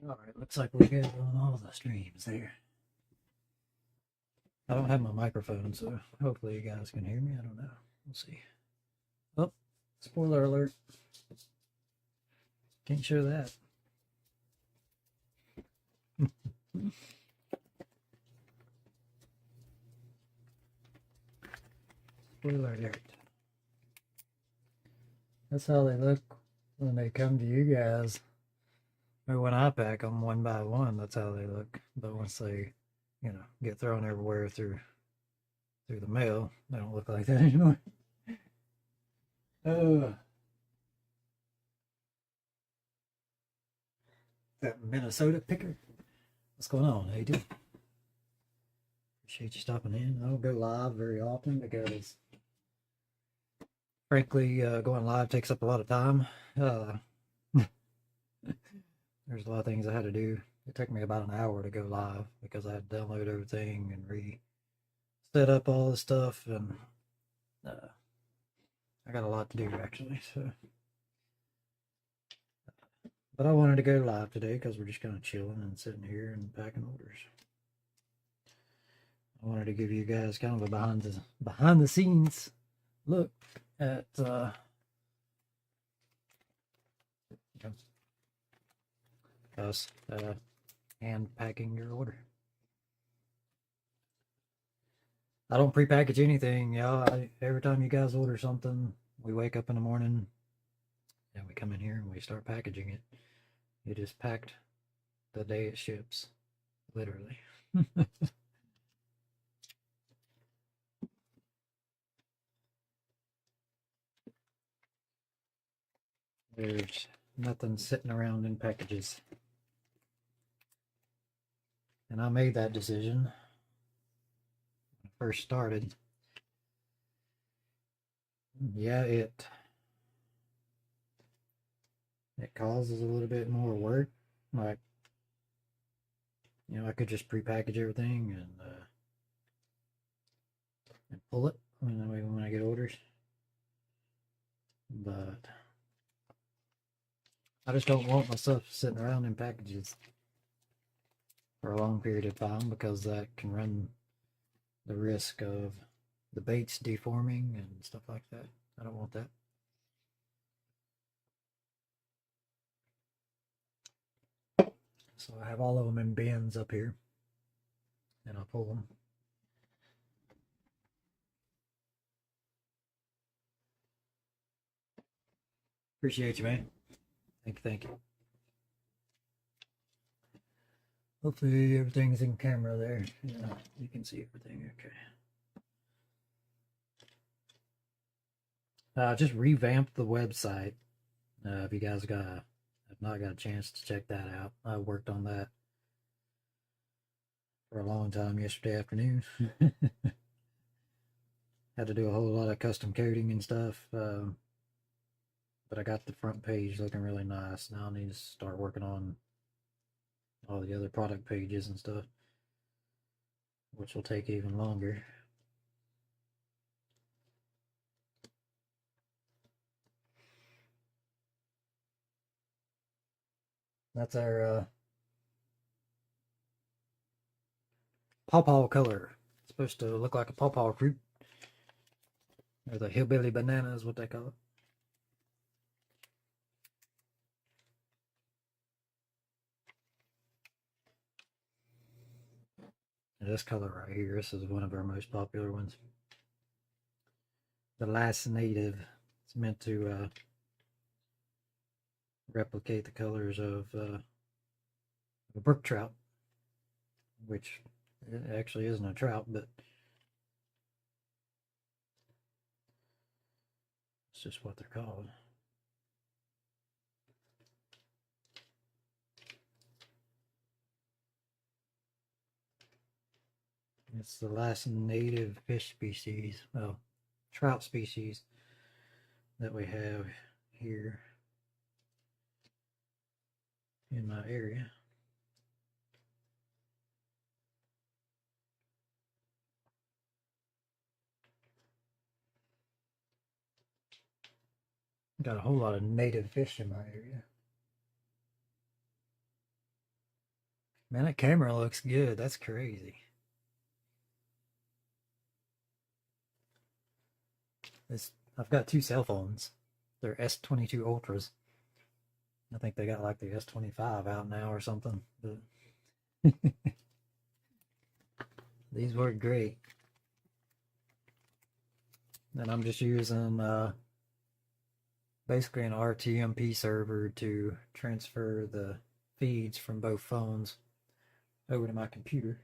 Alright, looks like we're good on all the streams there. I don't have my microphone, so hopefully you guys can hear me. I don't know. We'll see. Oh, spoiler alert. Can't show that. Spoiler alert. That's how they look when they come to you guys. Or when I pack them one by one, that's how they look. But once they, get thrown everywhere through the mail, they don't look like that anymore. That Minnesota picker. What's going on? How you doing? Appreciate you stopping in. I don't go live very often because, frankly, going live takes up a lot of time. There's a lot of things I had to do. It took me about an hour to go live because I had to download everything and set up all the stuff, and I got a lot to do actually. So, but I wanted to go live today because we're just kind of chilling and sitting here and packing orders. I wanted to give you guys kind of a behind the scenes look at us hand packing your order. I don't prepackage anything, every time you guys order something, we wake up in the morning and we come in here and we start packaging it. It is packed the day it ships, literally. There's nothing sitting around in packages. And I made that decision when I first started. Yeah, it causes a little bit more work. Like, I could just prepackage everything and pull it when I get orders. But I just don't want my stuff sitting around in packages for a long period of time because that can run the risk of the baits deforming and stuff like that. I don't want that. So I have all of them in bins up here, and I'll pull them. Appreciate you, man. Thank you. Hopefully everything's in camera there. Yeah, you can see everything okay. Just revamped the website. If you guys have not got a chance to check that out, I worked on that for a long time yesterday afternoon. Had to do a whole lot of custom coding and stuff. But I got the front page looking really nice. Now I need to start working on all the other product pages and stuff, which will take even longer. That's our pawpaw color. It's supposed to look like a pawpaw fruit, or the hillbilly banana is what they call it. And this color right here, this is one of our most popular ones. The Last Native. It's meant to replicate the colors of a brook trout, which it actually isn't a trout, but it's just what they're called. It's the last native fish species, well, trout species that we have here in my area. Got a whole lot of native fish in my area. Man, that camera looks good. That's crazy. I've got two cell phones. They're S22 Ultras. I think they got like the S25 out now or something. But these work great. And I'm just using basically an RTMP server to transfer the feeds from both phones over to my computer.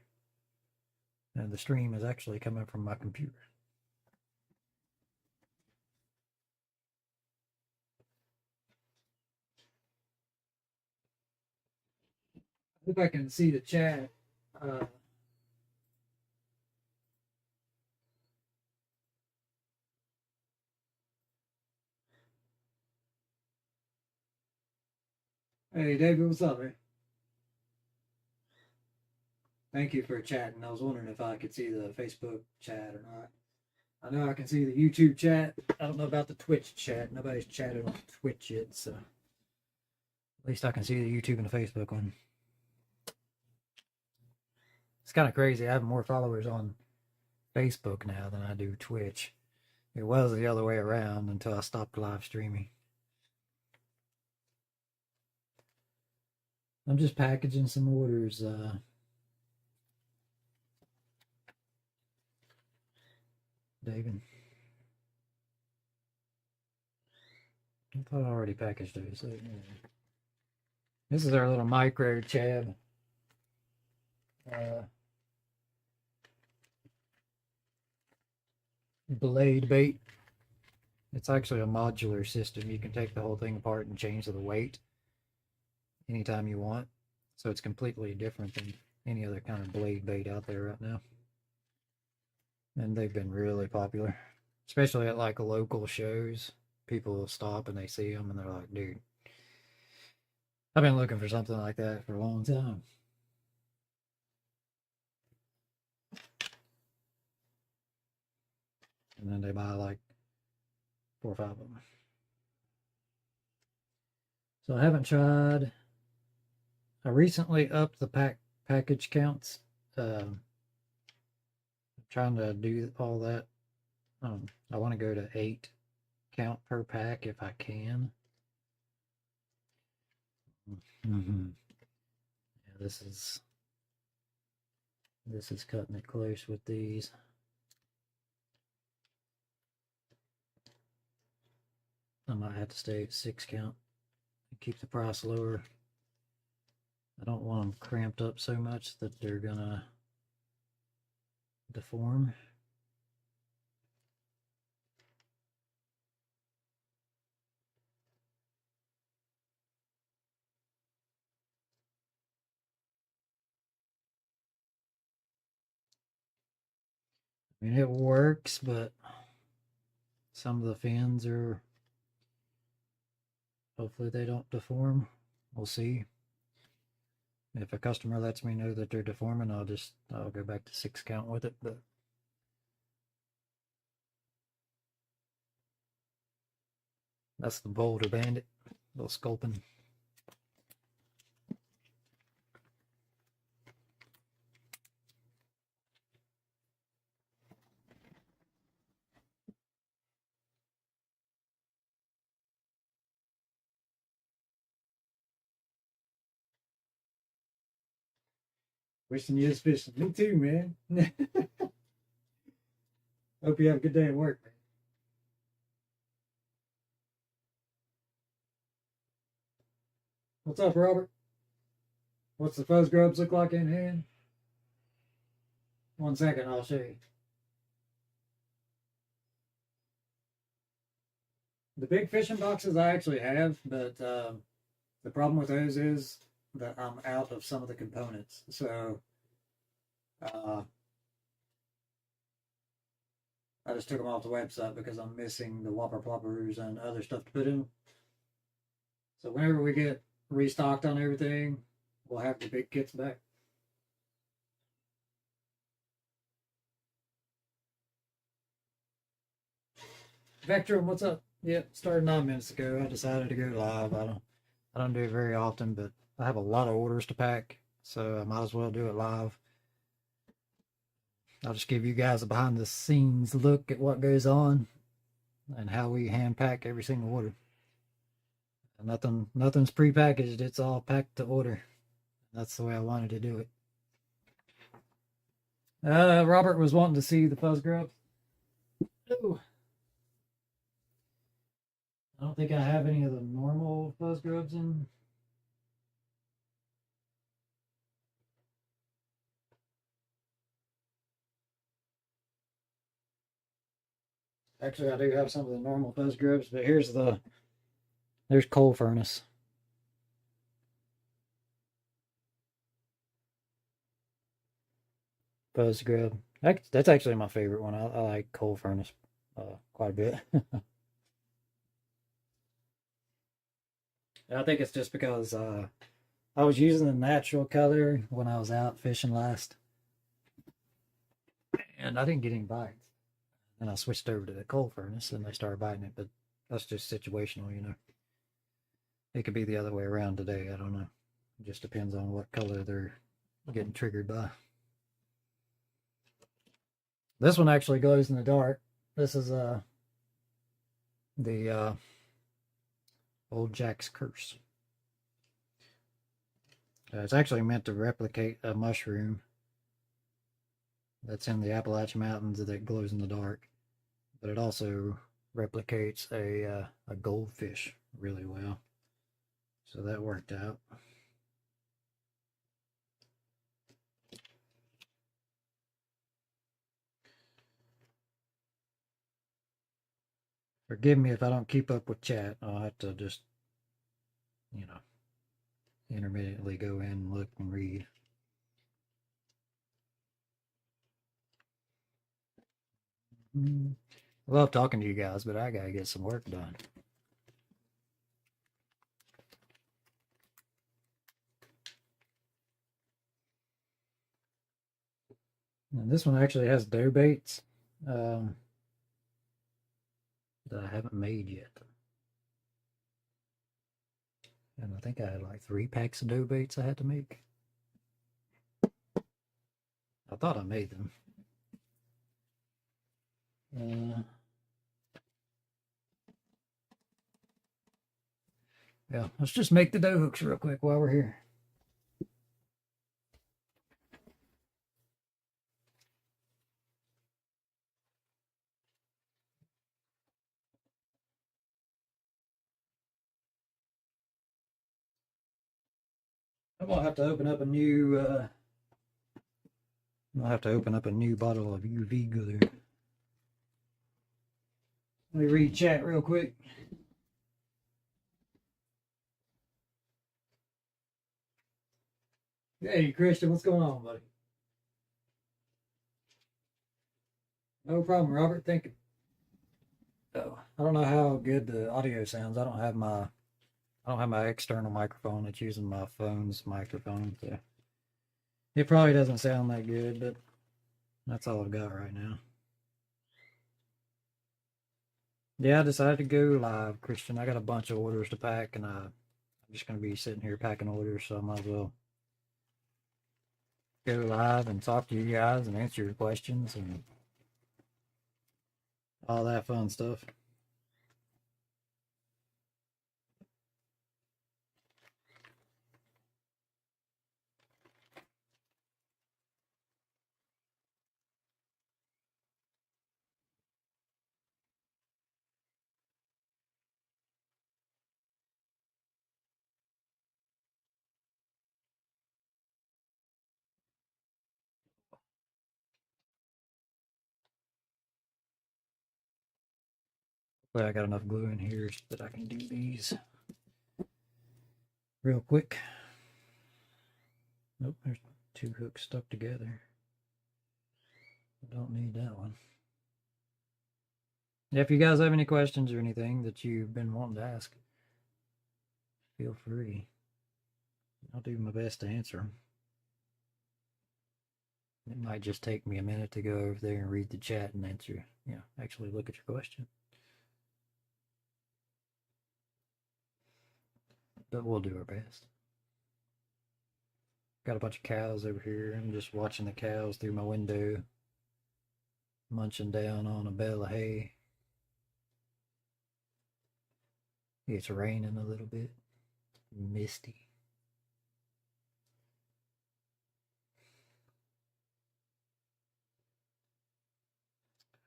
And the stream is actually coming from my computer. I hope I can see the chat. Hey, David, what's up, man? Thank you for chatting. I was wondering if I could see the Facebook chat or not. I know I can see the YouTube chat. I don't know about the Twitch chat. Nobody's chatted on Twitch yet, so at least I can see the YouTube and the Facebook one. It's kind of crazy. I have more followers on Facebook now than I do Twitch. It was the other way around until I stopped live streaming. I'm just packaging some orders. David. I thought I already packaged those. So, yeah. This is our little micro chab. Blade bait. It's actually a modular system. You can take the whole thing apart and change the weight anytime you want. So it's completely different than any other kind of blade bait out there right now. And they've been really popular, especially at like local shows. People will stop and they see them and they're like, dude, I've been looking for something like that for a long time. And then they buy like 4 or 5 of them. So I haven't tried. I recently upped the package counts. I'm trying to do all that. I want to go to 8 count per pack if I can. Mm-hmm. Yeah, this is cutting it close with these. I might have to stay at 6 count and keep the price lower. I don't want them cramped up so much that they're gonna deform. I mean, it works, but some of the fins are, hopefully they don't deform. We'll see. If a customer lets me know that they're deforming, I'll go back to 6 count with it. But that's the Boulder Bandit, little sculpin. Wishing you was fishing. Me too, man. Hope you have a good day at work, man. What's up, Robert? What's the fuzz grubs look like in hand? 1 second, I'll show you. The big fishing boxes I actually have, but the problem with those is that I'm out of some of the components. So I just took them off the website because I'm missing the whopper ploppers and other stuff to put in. So whenever we get restocked on everything, we'll have the big kits back. Vectrum, what's up? Yep, started 9 minutes ago. I decided to go live. I don't do it very often, but I have a lot of orders to pack, so I might as well do it live. I'll just give you guys a behind the scenes look at what goes on and how we hand pack every single order. Nothing's pre-packaged, it's all packed to order. That's the way I wanted to do it. Robert was wanting to see the fuzz grubs. Ooh. I don't think I have any of the normal fuzz grubs in. Actually, I do have some of the normal fuzz grubs, but there's coal furnace. Fuzz grub. That's actually my favorite one. I like coal furnace quite a bit. I think it's just because I was using the natural color when I was out fishing last, and I didn't get any bites. And I switched over to the coal furnace, and they started biting it. But that's just situational, you know. It could be the other way around today. I don't know. It just depends on what color they're getting triggered by. This one actually glows in the dark. This is the Old Jack's Curse. It's actually meant to replicate a mushroom that's in the Appalachian Mountains that glows in the dark, but it also replicates a goldfish really well. So that worked out. Forgive me if I don't keep up with chat. I'll have to just, you know, intermittently go in and look and read. I love talking to you guys, but I gotta get some work done. And this one actually has dough baits that I haven't made yet. And I think I had like 3 packs of dough baits I had to make. I thought I made them. Yeah, let's just make the dough hooks real quick while we're here. I'm gonna have to open up a new. I'll have to open up a new bottle of UV glue. Let me read chat real quick. Hey, Christian, what's going on, buddy? No problem, Robert. Thank you. Oh, I don't know how good the audio sounds. I don't have my external microphone. It's using my phone's microphone, so it probably doesn't sound that good, but that's all I've got right now. Yeah, I decided to go live, Christian. I got a bunch of orders to pack, and I'm just going to be sitting here packing orders, so I might as well go live and talk to you guys and answer your questions and all that fun stuff. But I got enough glue in here that I can do these real quick. Nope, there's 2 hooks stuck together. I don't need that one. Yeah, if you guys have any questions or anything that you've been wanting to ask, feel free. I'll do my best to answer them. It might just take me a minute to go over there and read the chat and answer, actually look at your question. But we'll do our best. got a bunch of cows over here. I'm just watching the cows through my window, munching down on a bale of hay. It's raining a little bit, misty.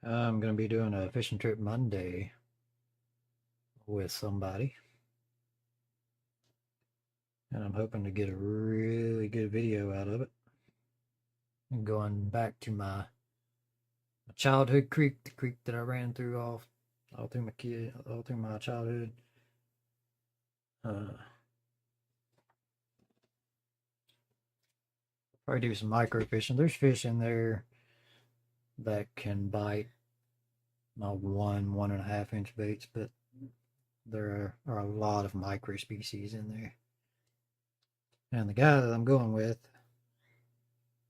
I'm going to be doing a fishing trip Monday with somebody. And I'm hoping to get a really good video out of it. I'm going back to my childhood creek, the creek that I ran through all through my childhood. Probably do some micro fishing. There's fish in there that can bite my 1.5 inch baits, but there are a lot of micro species in there. And the guy that I'm going with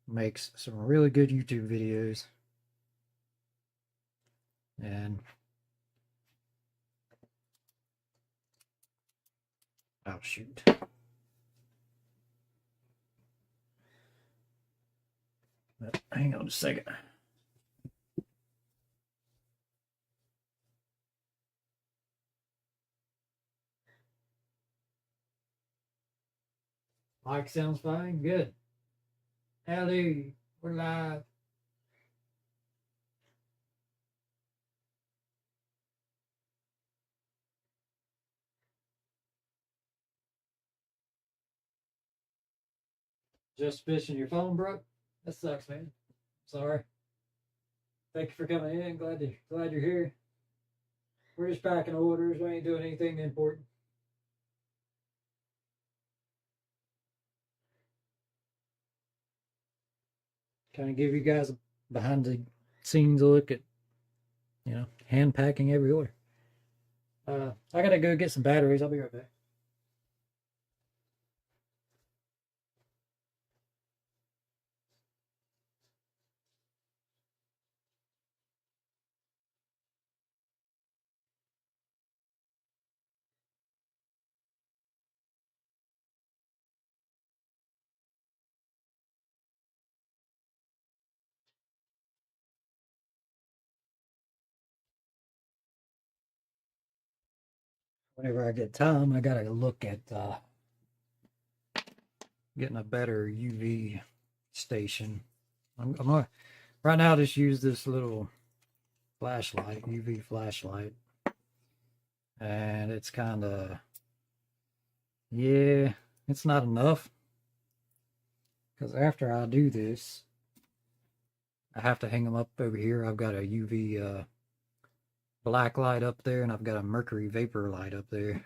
makes some really good YouTube videos. And oh shoot. But hang on a second. Mic sounds fine. Good. Howdy. We're live. Just fishing your phone broke? That sucks, man. Sorry. Thank you for coming in. Glad you're here. We're just packing orders. We ain't doing anything important. Kind of give you guys a behind the scenes look at, hand packing every order. I gotta go get some batteries. I'll be right back. Whenever I get time, I gotta look at getting a better UV station. I'm gonna right now just use this little flashlight, UV flashlight, and it's kind of, yeah, it's not enough, because after I do this, I have to hang them up over here. I've got a UV black light up there, and I've got a mercury vapor light up there.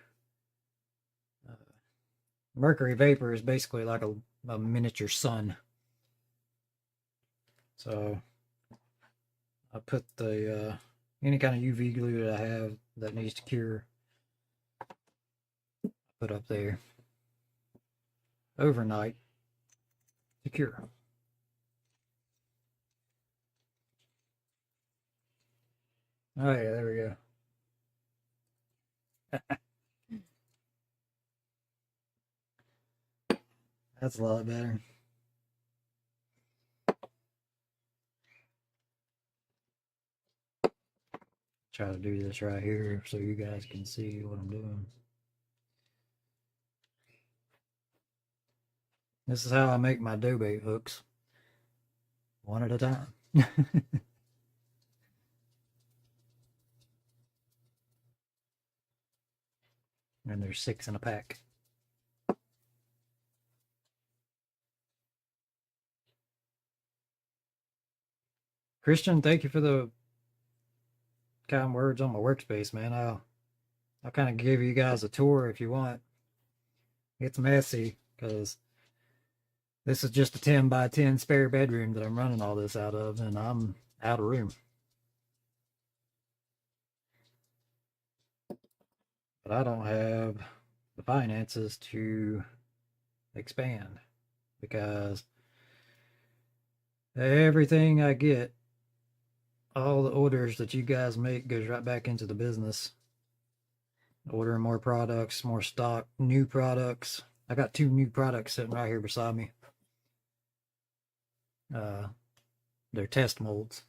Mercury vapor is basically like a miniature sun. So I put the any kind of UV glue that I have that needs to cure, put up there overnight to cure. Oh yeah, there we go. That's a lot better. Try to do this right here so you guys can see what I'm doing. This is how I make my dough bait hooks. One at a time. And there's 6 in a pack. Christian, thank you for the kind words on my workspace, man. I'll kind of give you guys a tour if you want. It's messy because this is just a 10 by 10 spare bedroom that I'm running all this out of, and I'm out of room. But I don't have the finances to expand, because everything I get, all the orders that you guys make, goes right back into the business. Ordering more products, more stock, new products. I got 2 new products sitting right here beside me. They're test molds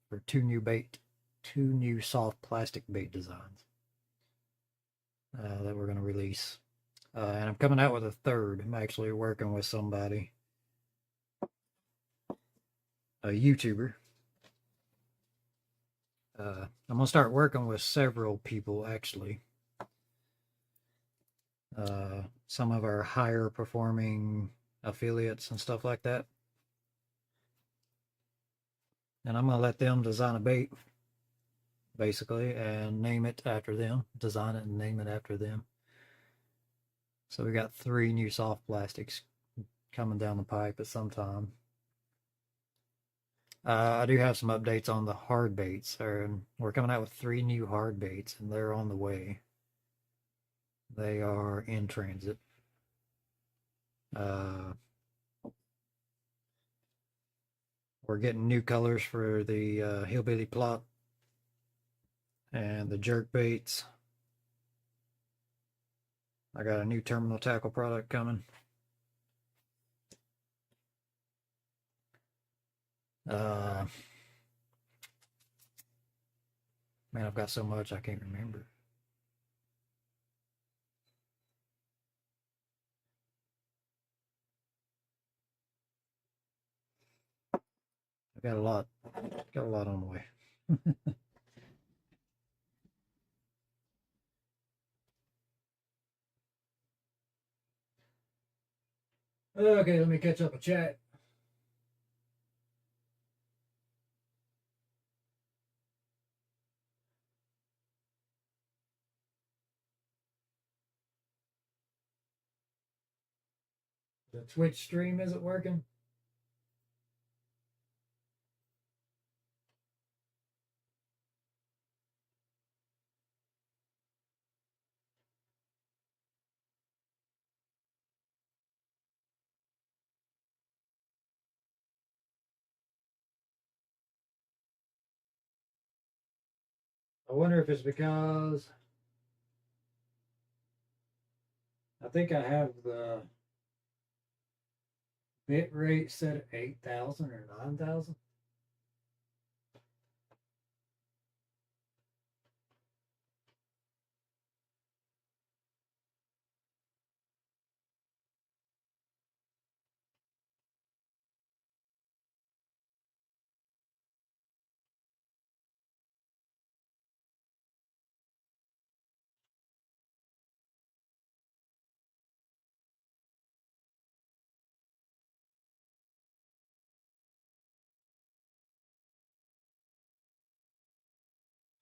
for two new soft plastic bait designs that we're going to release. And I'm coming out with a third. I'm actually working with somebody, a YouTuber. I'm going to start working with several people, actually. Some of our higher performing affiliates and stuff like that. And I'm going to let them design a bait, basically, and name it after them. Design it and name it after them. So we got 3 new soft plastics coming down the pipe at some time. I do have some updates on the hard baits. We're coming out with 3 new hard baits, and they're on the way. They are in transit. We're getting new colors for the hillbilly plop and the jerk baits. I got a new terminal tackle product coming. Man, I've got so much I can't remember. I've got a lot. Got a lot on the way. Okay, let me catch up a chat. The Twitch stream isn't working. I wonder if it's because I think I have the bit rate set at 8,000 or 9,000.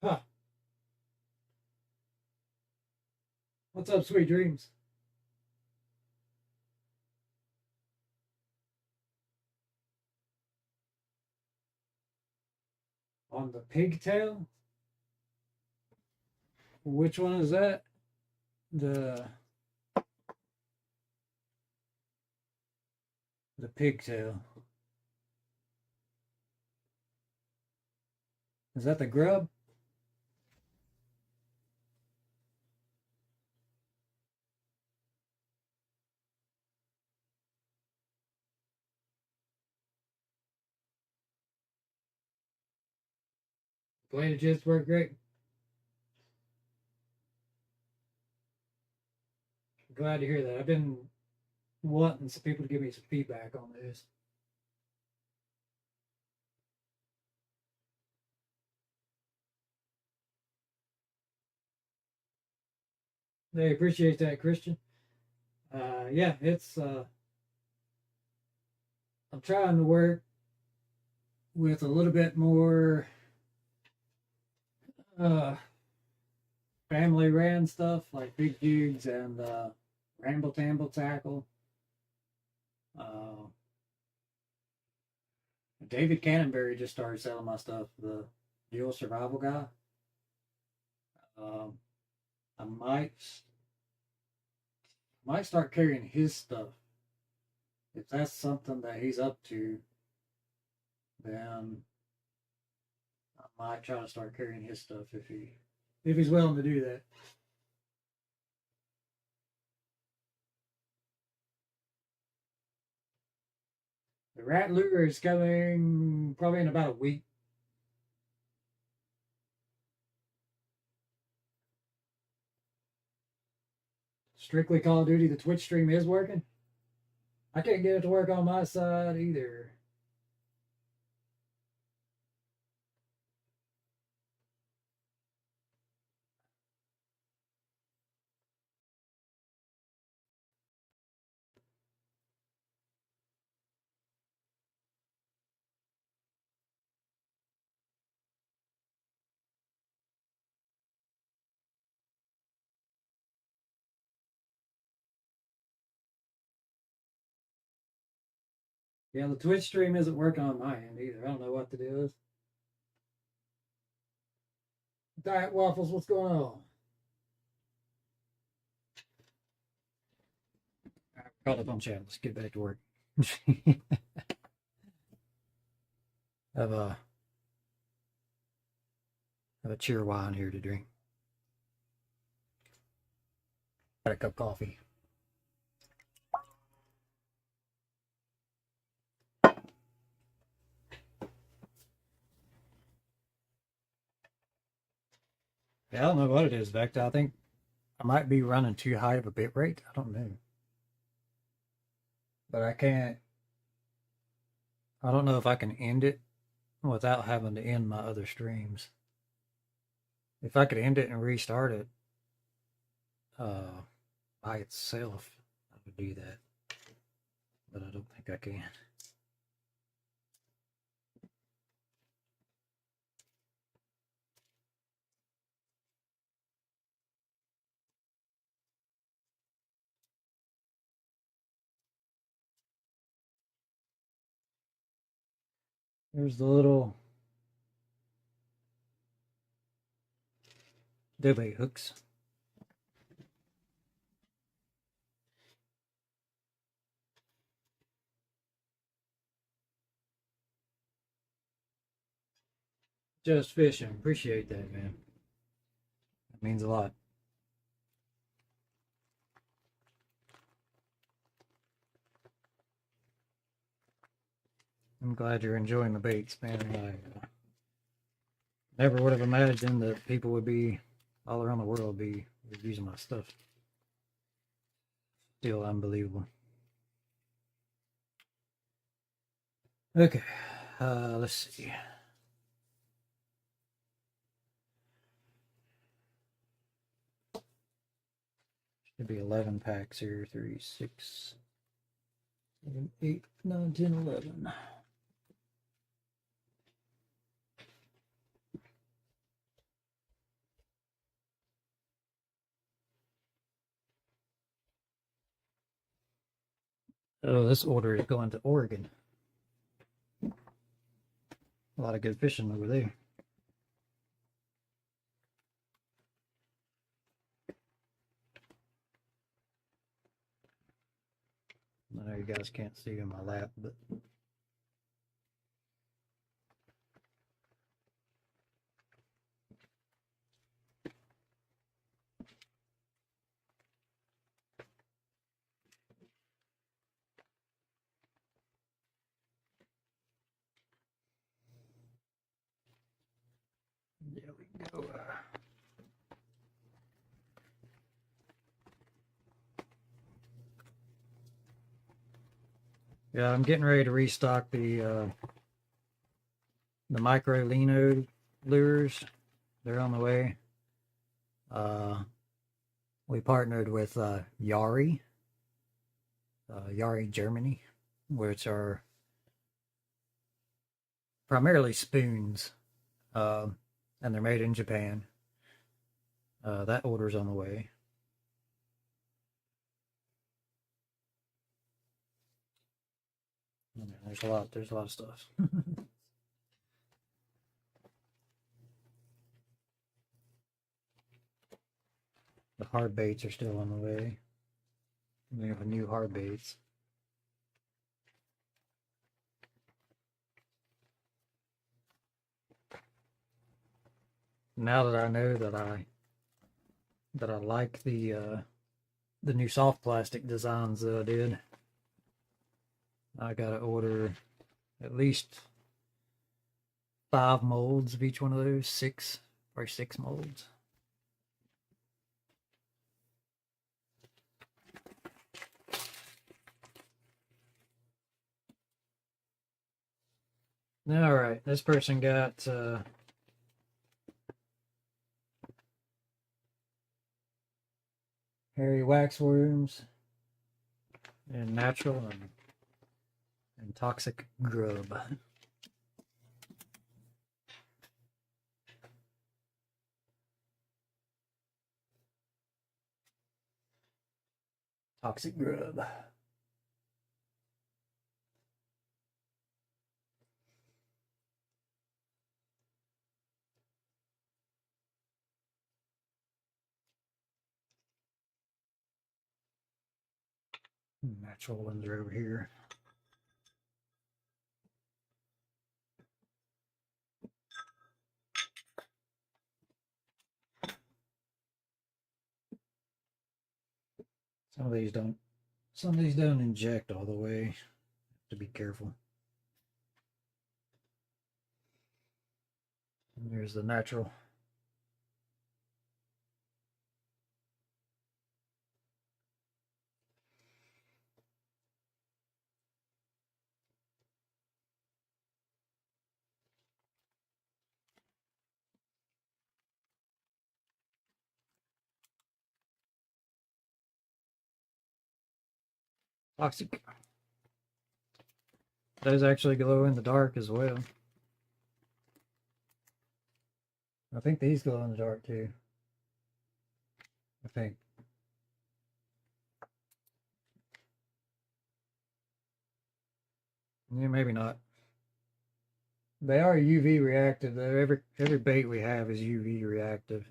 Huh. What's up, sweet dreams? On the pigtail? Which one is that? The pigtail. Is that the grub? Bladed jits work great. Glad to hear that. I've been wanting some people to give me some feedback on this. They appreciate that, Christian. Yeah, it's I'm trying to work with a little bit more family ran stuff like Big Jigs and Ramble Tamble Tackle. David Cannonberry just started selling my stuff, the Dual Survival Guy. I might start carrying his stuff. If that's something that he's up to, then I might try to start carrying his stuff if he's willing to do that. The rat lure is coming probably in about a week. Strictly Call of Duty, the Twitch stream is working. I can't get it to work on my side either. Yeah, the Twitch stream isn't working on my end either. I don't know what to do. Diet Waffles, what's going on? Caught up on chat. Let's get back to work. have a cheer wine here to drink. Got a cup of coffee. Yeah, I don't know what it is, Vector. I think I might be running too high of a bit rate. I don't know. But I don't know if I can end it without having to end my other streams. If I could end it and restart it by itself, I would do that. But I don't think I can. There's the little debate hooks. Just fishing. Appreciate that, man. That means a lot. I'm glad you're enjoying the baits, man. I never would have imagined that people would be all around the world be using my stuff. Still unbelievable. Okay, let's see. Should be 11 packs here. 3, 6, 7, 8, 9, 10, 11. Oh, this order is going to Oregon. A lot of good fishing over there. I know you guys can't see in my lap, but there we go. Yeah, I'm getting ready to restock the micro lino lures. They're on the way. We partnered with Yari, Yari Germany, which are primarily spoons, and they're made in Japan. That order's on the way. There's a lot of stuff. The hard baits are still on the way. We have a new hard baits. Now that I know that I like the new soft plastic designs that I did, I gotta order at least 5 molds of each one of those. 6 or 6 molds. All right, this person got hairy waxworms and natural and toxic grub. Toxic grub. Natural ones are over here. Some of these don't inject all the way. Have to be careful. And there's the natural. Toxic. Those actually glow in the dark as well. I think these glow in the dark too. I think. Yeah, maybe not. They are UV reactive though. Every bait we have is UV reactive.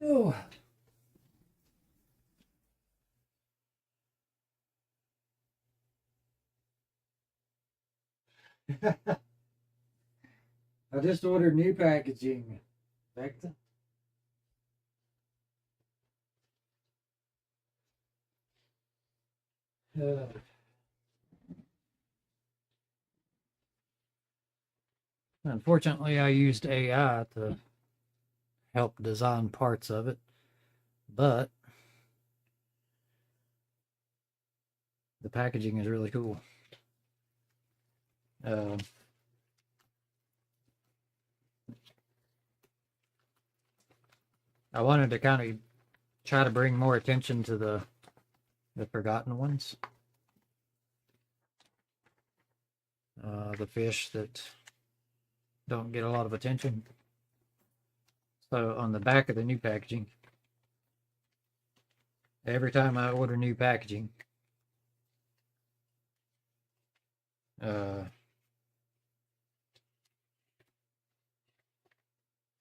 Oh. I just ordered new packaging. Vecta. Unfortunately, I used AI to help design parts of it, but the packaging is really cool. I wanted to kind of try to bring more attention to the forgotten ones. The fish that don't get a lot of attention. So on the back of the new packaging, every time I order new packaging,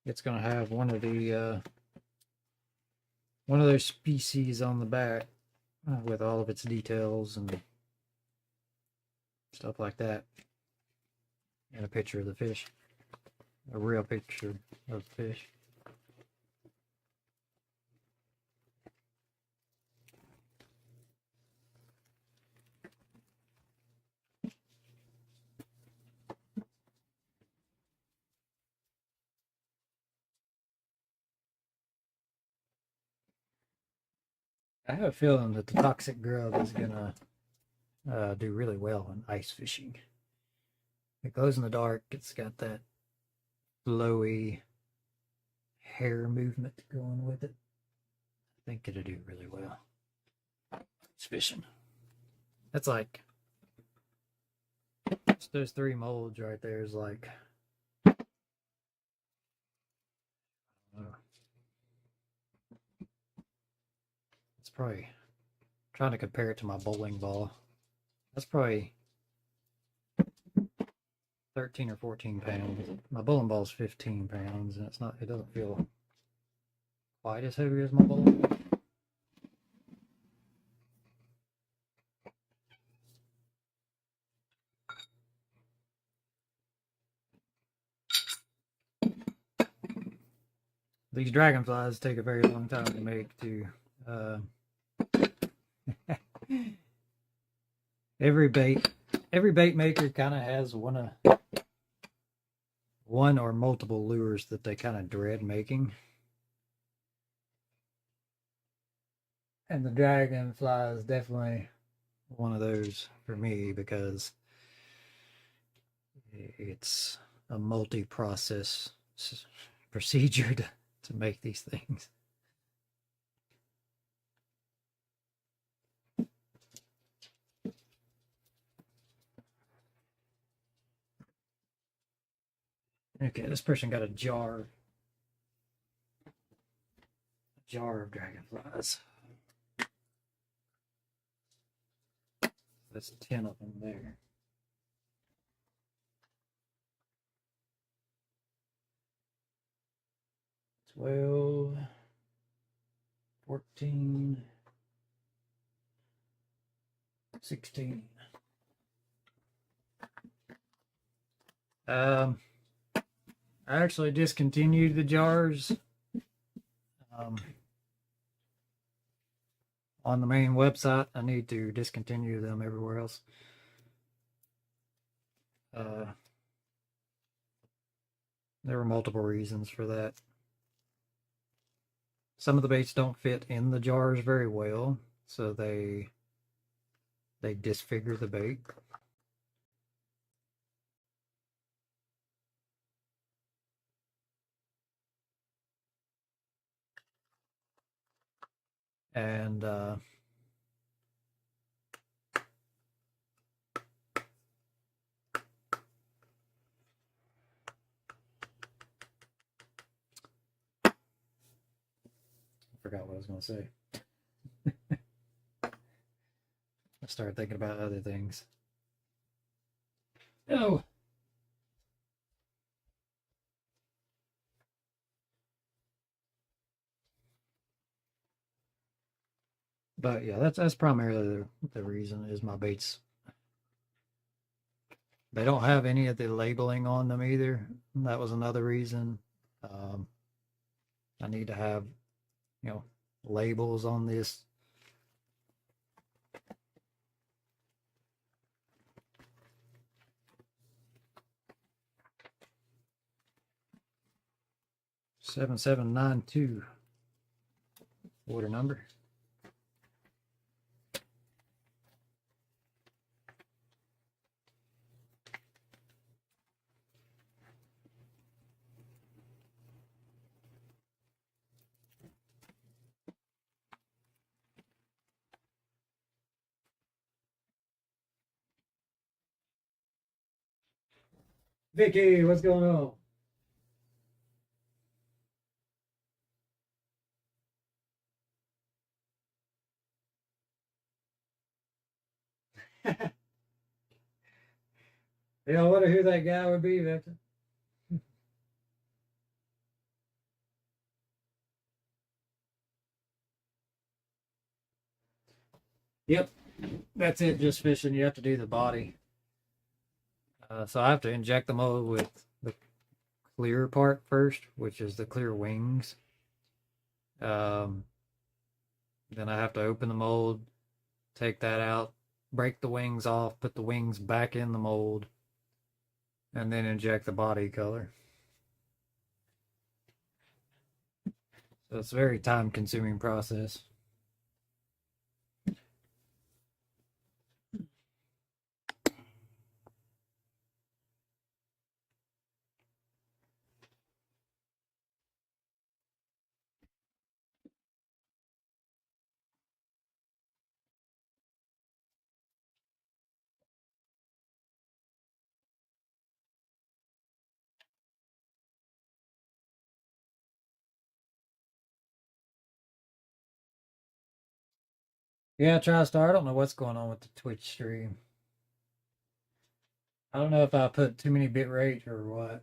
it's going to have one of those species on the back with all of its details and stuff like that, and a picture of the fish, a real picture of the fish. I have a feeling that the toxic grub is gonna do really well in ice fishing. It glows in the dark. It's got that flowy hair movement going with it. I think it'll do really well. Ice fishing. That's like just those 3 molds right there is like it's probably trying to compare it to my bowling ball. That's probably 13 or 14 pounds. My bowling ball is 15 pounds, and it doesn't feel quite as heavy as my bowling ball. These dragonflies take a very long time to make too. Every bait maker kind of has one or multiple lures that they kind of dread making. And the dragonfly is definitely one of those for me because it's a multi-process procedure to make these things. Okay, this person got a jar of dragonflies. That's 10 of them there. $12, $14, $16. I actually discontinued the jars on the main website. I need to discontinue them everywhere else. There were multiple reasons for that. Some of the baits don't fit in the jars very well, so they disfigure the bait. And I forgot what I was going to say. I started thinking about other things. Oh. But yeah, that's primarily the reason is my baits. They don't have any of the labeling on them either. That was another reason. I need to have, labels on this. $7792 order number. Vicky, what's going on? Yeah, I wonder who that guy would be, Victor. Yep, that's it. Just fishing. You have to do the body. So I have to inject the mold with the clear part first, which is the clear wings. Then I have to open the mold, take that out, break the wings off, put the wings back in the mold, and then inject the body color. So it's a very time-consuming process. Yeah, TriStar. I don't know what's going on with the Twitch stream. I don't know if I put too many bit rate or what.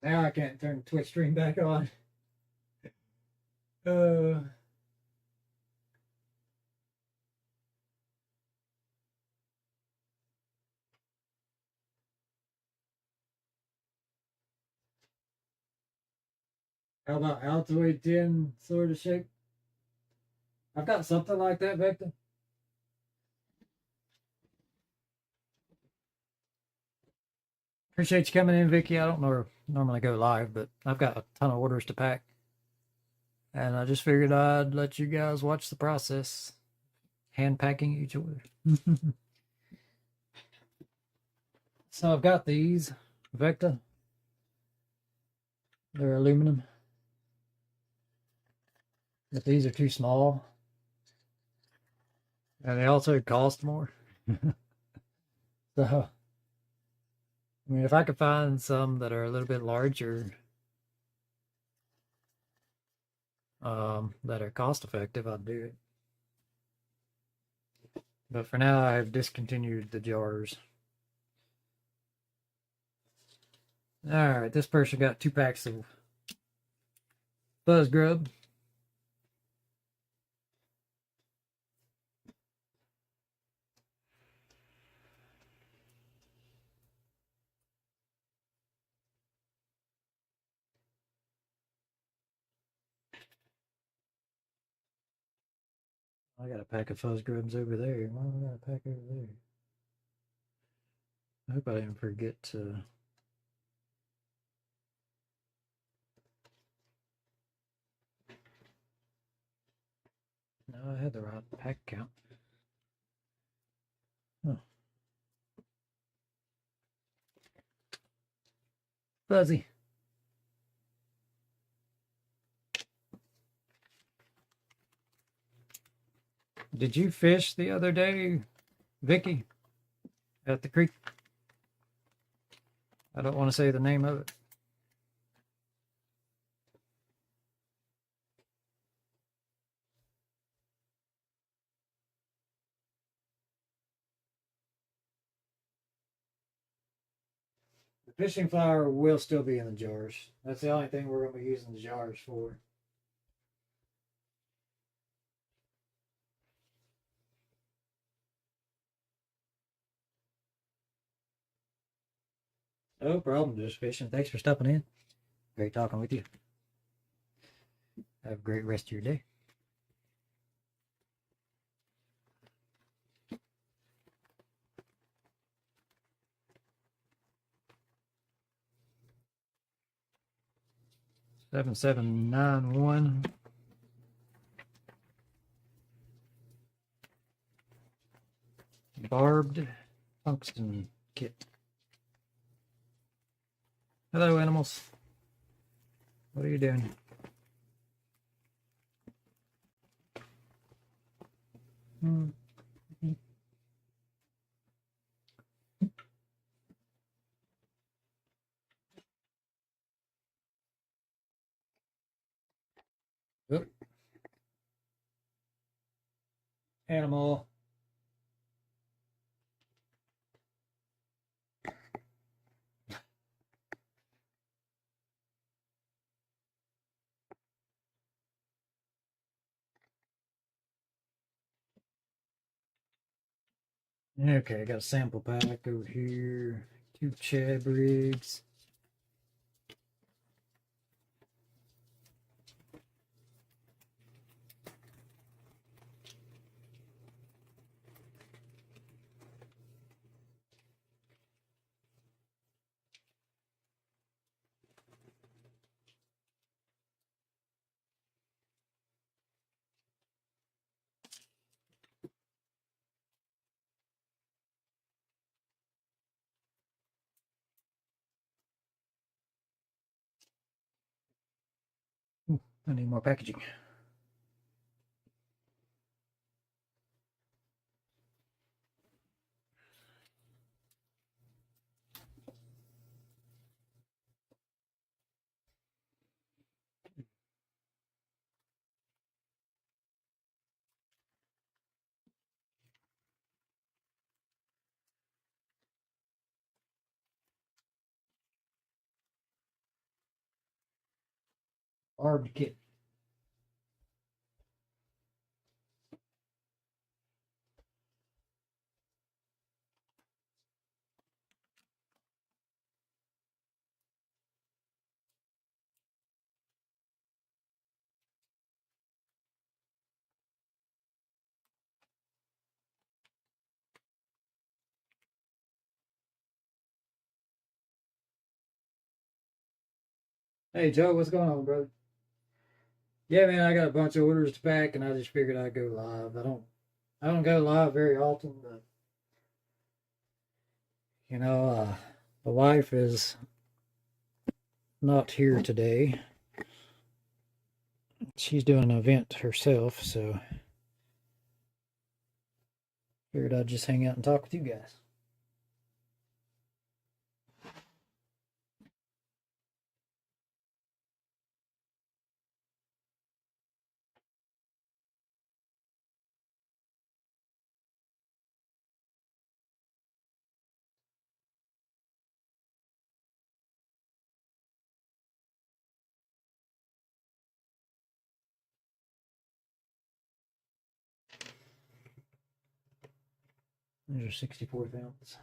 Now I can't turn the Twitch stream back on. Uh, how about Altoid 10 sort of shape? I've got something like that, Vector. Appreciate you coming in, Vicky. I don't normally go live, but I've got a ton of orders to pack. And I just figured I'd let you guys watch the process. Hand packing each order. So I've got these Vector. They're aluminum. But these are too small. And they also cost more. So, I mean, if I could find some that are a little bit larger, that are cost effective, I'd do it. But for now, I have discontinued the jars. All right, this person got 2 packs of Buzz Grub. I got a pack of Fuzz Grubs over there. Why do I got a pack over there? I hope I didn't forget to. No, I had the right pack count. Oh. Fuzzy. Did you fish the other day, Vicky, at the creek? I don't want to say the name of it. The fishing flour will still be in the jars. That's the only thing we're going to be using the jars for. No problem, just fishing. Thanks for stopping in. Great talking with you. Have a great rest of your day. Seven 791. Barbed tungsten kit. Hello, animals. What are you doing? Oop. Animal. Okay, I got a sample pack over here. 2 Chad rigs. Ooh, I need more packaging. hard to get. Hey Joe, what's going on, brother? Yeah, man, I got a bunch of orders to pack, and I just figured I'd go live. I don't go live very often, but you know, the wife is not here today. She's doing an event herself, so figured I'd just hang out and talk with you guys. These are 64th ounce.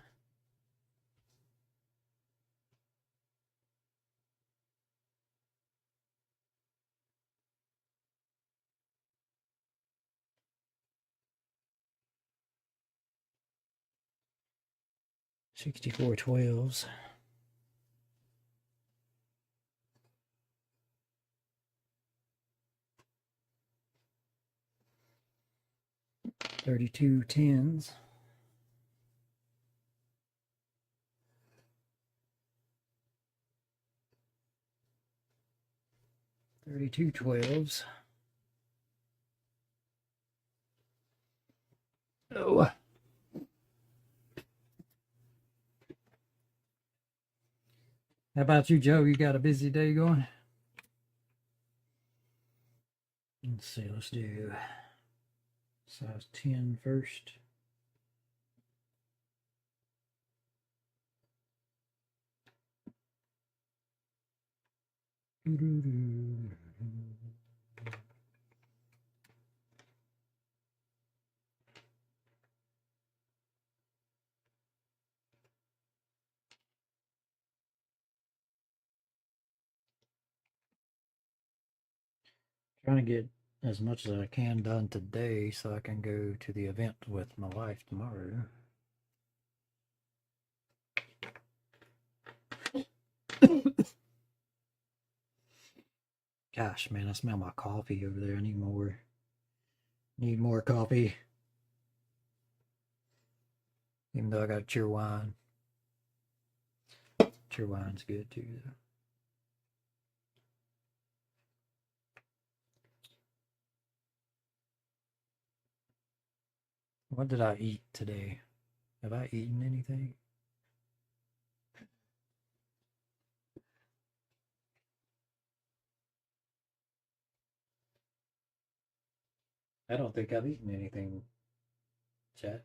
'64 12s. '32 10s. '32 12s. Oh. How about you, Joe? You got a busy day going? Let's see, let's do size 10 first. Trying to get as much as I can done today so I can go to the event with my wife tomorrow. Gosh, man, I smell my coffee over there. I need more. Need more coffee. Even though I got Cheerwine. Cheerwine's good too, though. What did I eat today? Have I eaten anything? I don't think I've eaten anything, chat.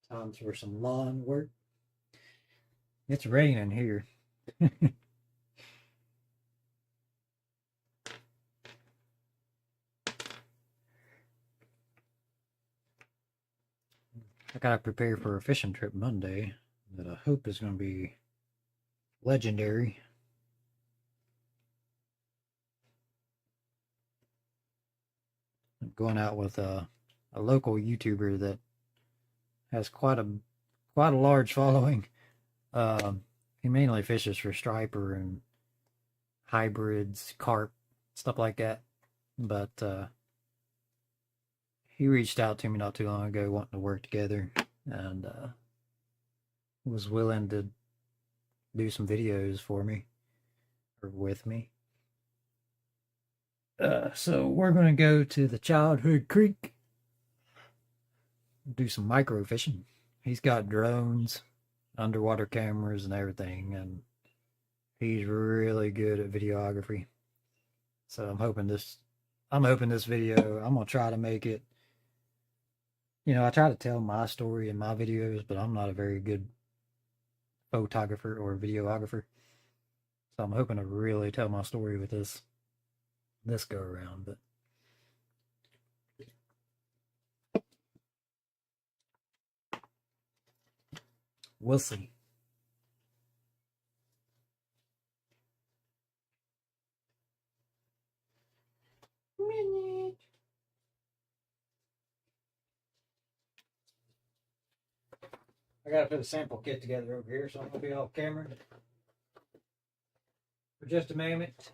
Time for some lawn work. It's raining here. I gotta prepare for a fishing trip Monday that I hope is gonna be legendary. I'm going out with a local YouTuber that has quite a large following. He mainly fishes for striper and hybrids, carp, stuff like that. But he reached out to me not too long ago wanting to work together and was willing to do some videos for me or with me. So we're going to go to the Childhood Creek, do some micro fishing. He's got drones, underwater cameras, and everything, and he's really good at videography. So I'm hoping this video, I'm gonna try to make it You know, I try to tell my story in my videos, but I'm not a very good photographer or videographer. So I'm hoping to really tell my story with this go around, but we'll see. Minute. I gotta put a sample kit together over here, so I'm gonna be off camera for just a moment.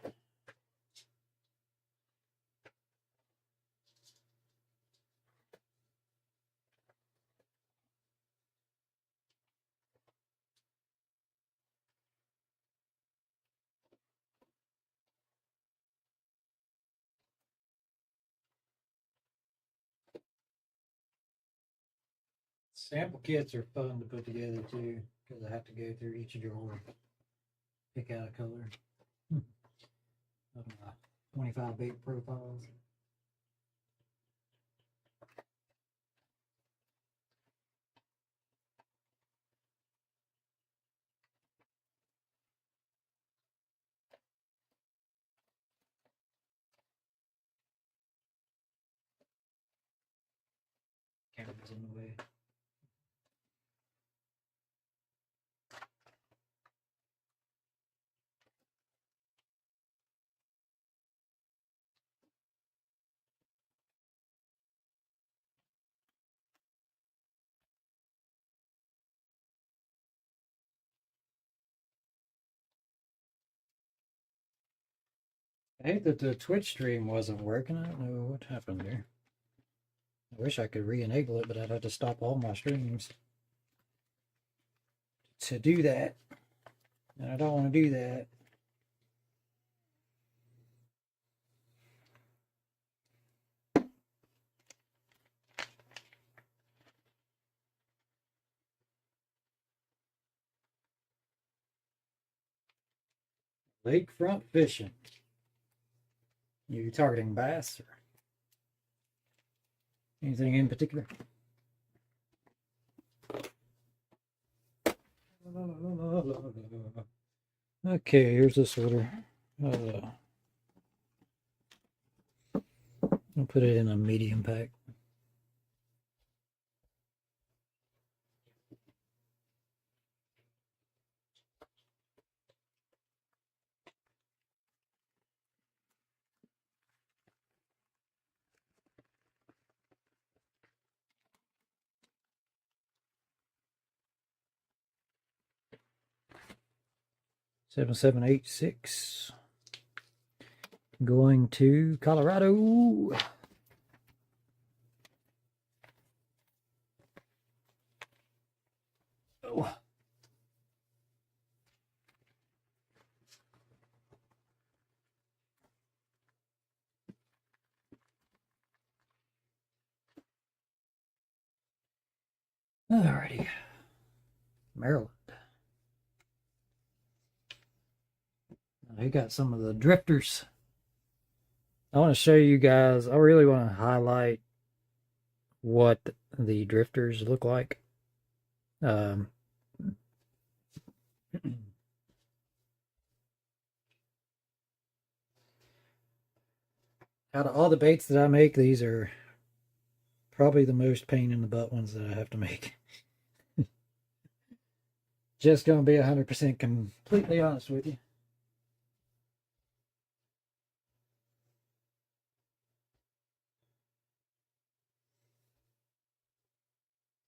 Sample kits are fun to put together too, because I have to go through each drawer, pick out a color of my 25 bait profiles. Camera's in the way. I hate that the Twitch stream wasn't working. I don't know what happened there. I wish I could re-enable it, but I'd have to stop all my streams to do that. And I don't want to do that. Lakefront fishing. You targeting bass or anything in particular? Okay, here's this order. I'll put it in a medium pack. Seven 786. Going to Colorado. Oh. Alrighty. Maryland. I got some of the drifters. I want to show you guys. I really want to highlight what the drifters look like. Out of all the baits that I make, these are probably the most pain in the butt ones that I have to make. Just gonna be 100% completely honest with you.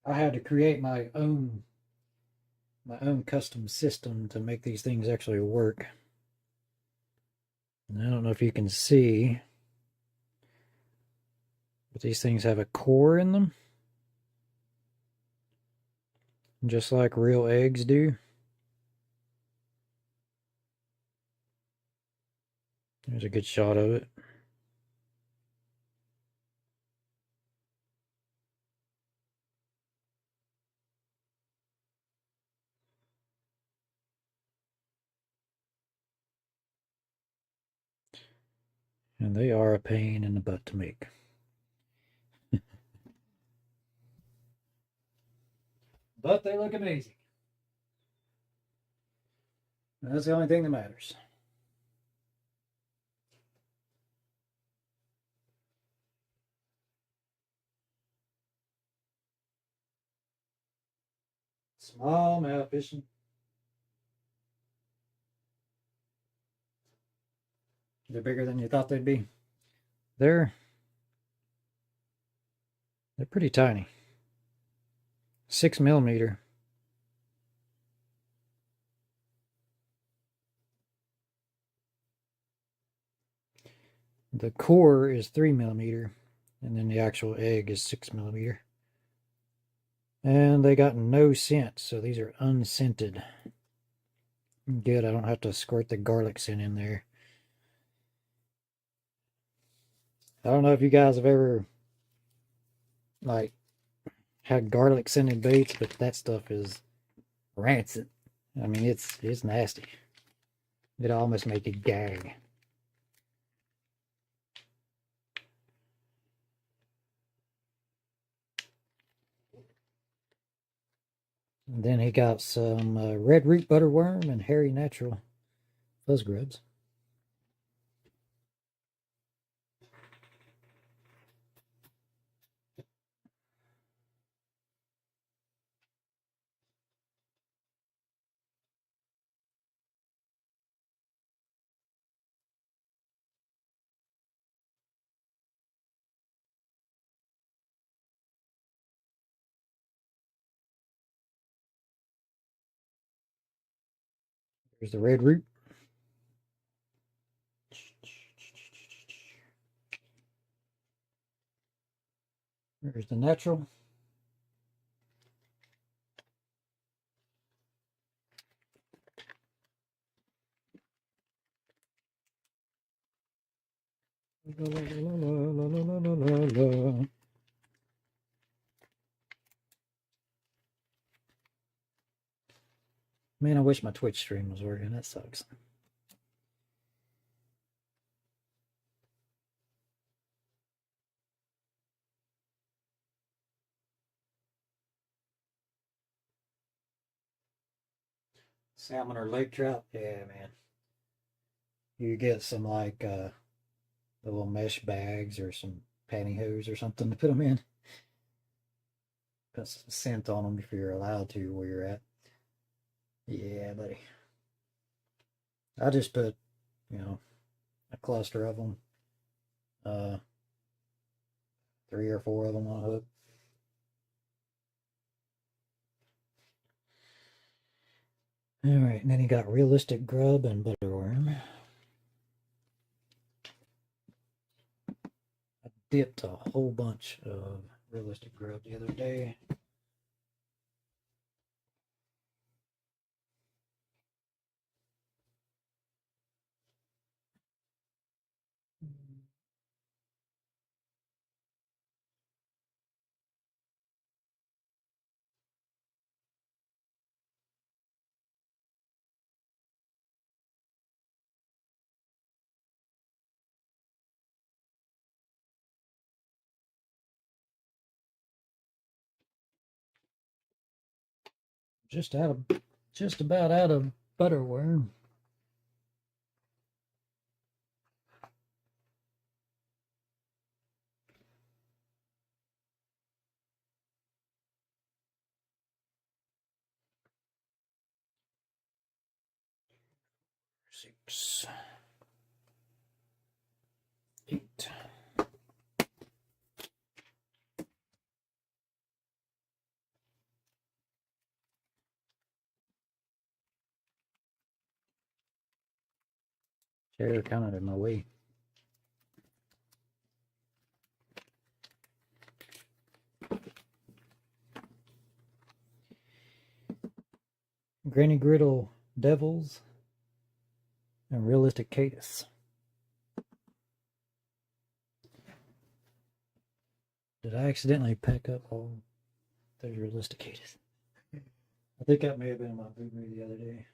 I had to create my own custom system to make these things actually work. And I don't know if you can see, but these things have a core in them, just like real eggs do. There's a good shot of it. And they are a pain in the butt to make. But they look amazing. And that's the only thing that matters. Smallmouth fishing. They're bigger than you thought they'd be. They're pretty tiny. 6 millimeter. The core is 3 millimeter, and then the actual egg is 6 millimeter. And they got no scent, so these are unscented. Good, I don't have to squirt the garlic scent in there. I don't know if you guys have ever like had garlic scented baits, but that stuff is rancid. I mean, it's nasty. It almost make you gag. And then he got some red root butterworm and hairy natural fuzz grubs. There's the red root. There's the natural. La, la, la, man, I wish my Twitch stream was working. That sucks. Salmon or lake trout? Yeah, man. You get some like little mesh bags or some pantyhose or something to put them in. Put some scent on them if you're allowed to where you're at. Yeah, buddy. I just put, a cluster of them. 3 or 4 of them on a hook. All right, and then he got realistic grub and butterworm. I dipped a whole bunch of realistic grub the other day. Just about out of butterworm. Six, 8. Chair kind of in my way. Granny Griddle Devils and Realistic Cadus. Did I accidentally pack up all those Realistic Cadus? I think that may have been in my boomerang the other day.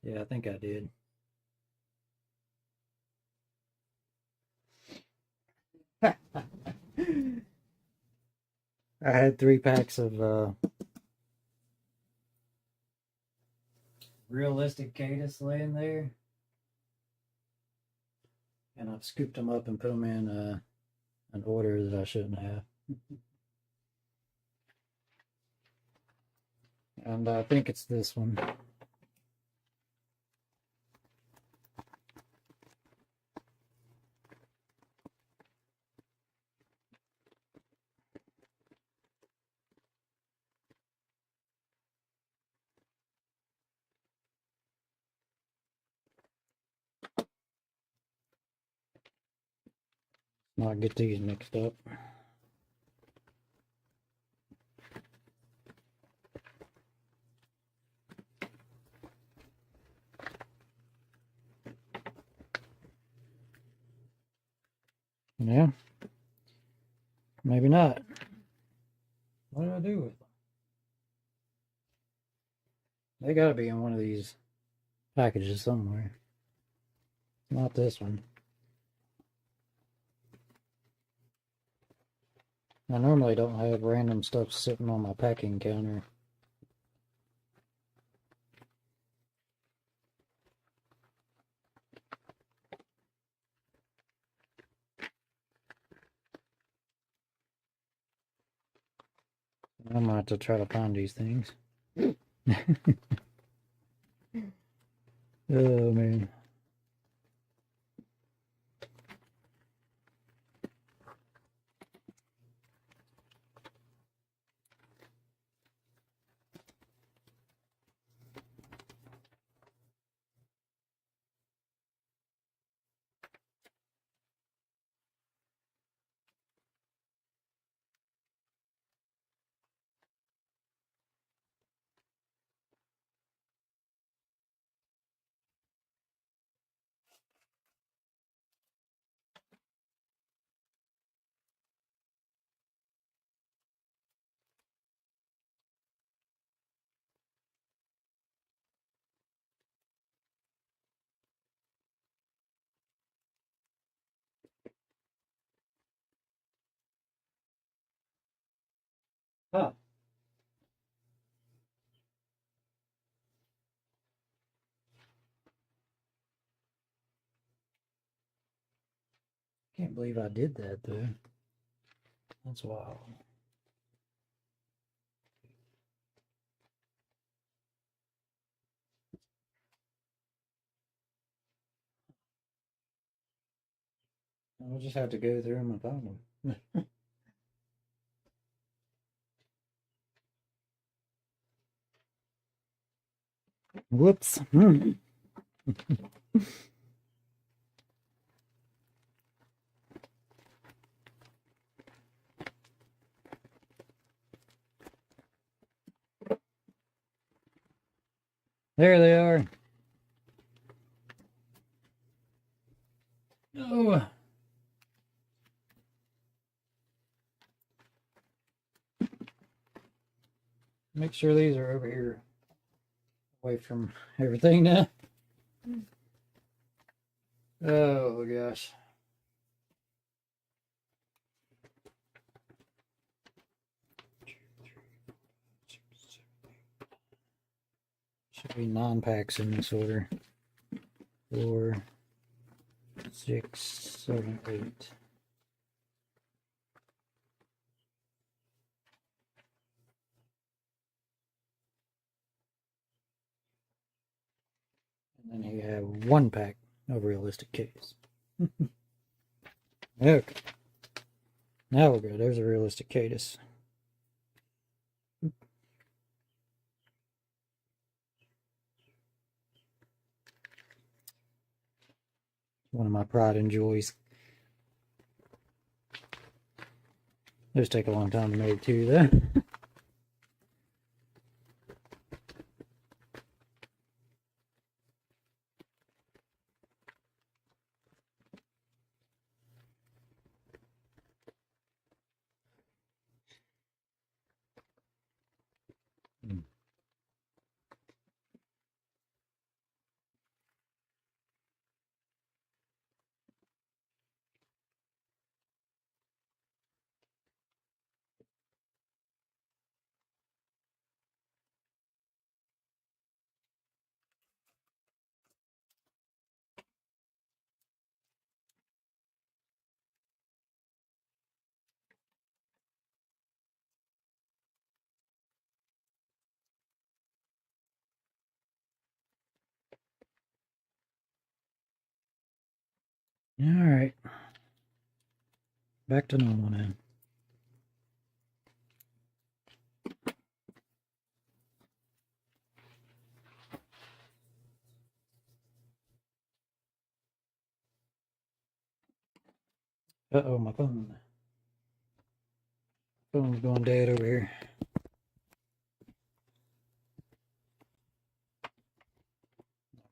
Yeah, I think I did. I had 3 packs of realistic Cadus laying there, and I've scooped them up and put them in an order that I shouldn't have. And I think it's this one. Not get these mixed up. Yeah. Maybe not. What do I do with them? They gotta be in one of these packages somewhere. Not this one. I normally don't have random stuff sitting on my packing counter. I'm gonna have to try to find these things. Oh man. Huh. Can't believe I did that though. That's wild. I'll just have to go through them and find them. Whoops. There they are. Oh. Make sure these are over here away from everything now. Oh gosh. Should be 9 packs in this order. 4, 6, 7, 8. And then you have 1 pack of realistic case. Okay. Now we're good. There's a realistic Cadus. One of my pride and joys. Those take a long time to make too, though. Alright. Back to normal now. Uh-oh, my phone. Phone's going dead over here.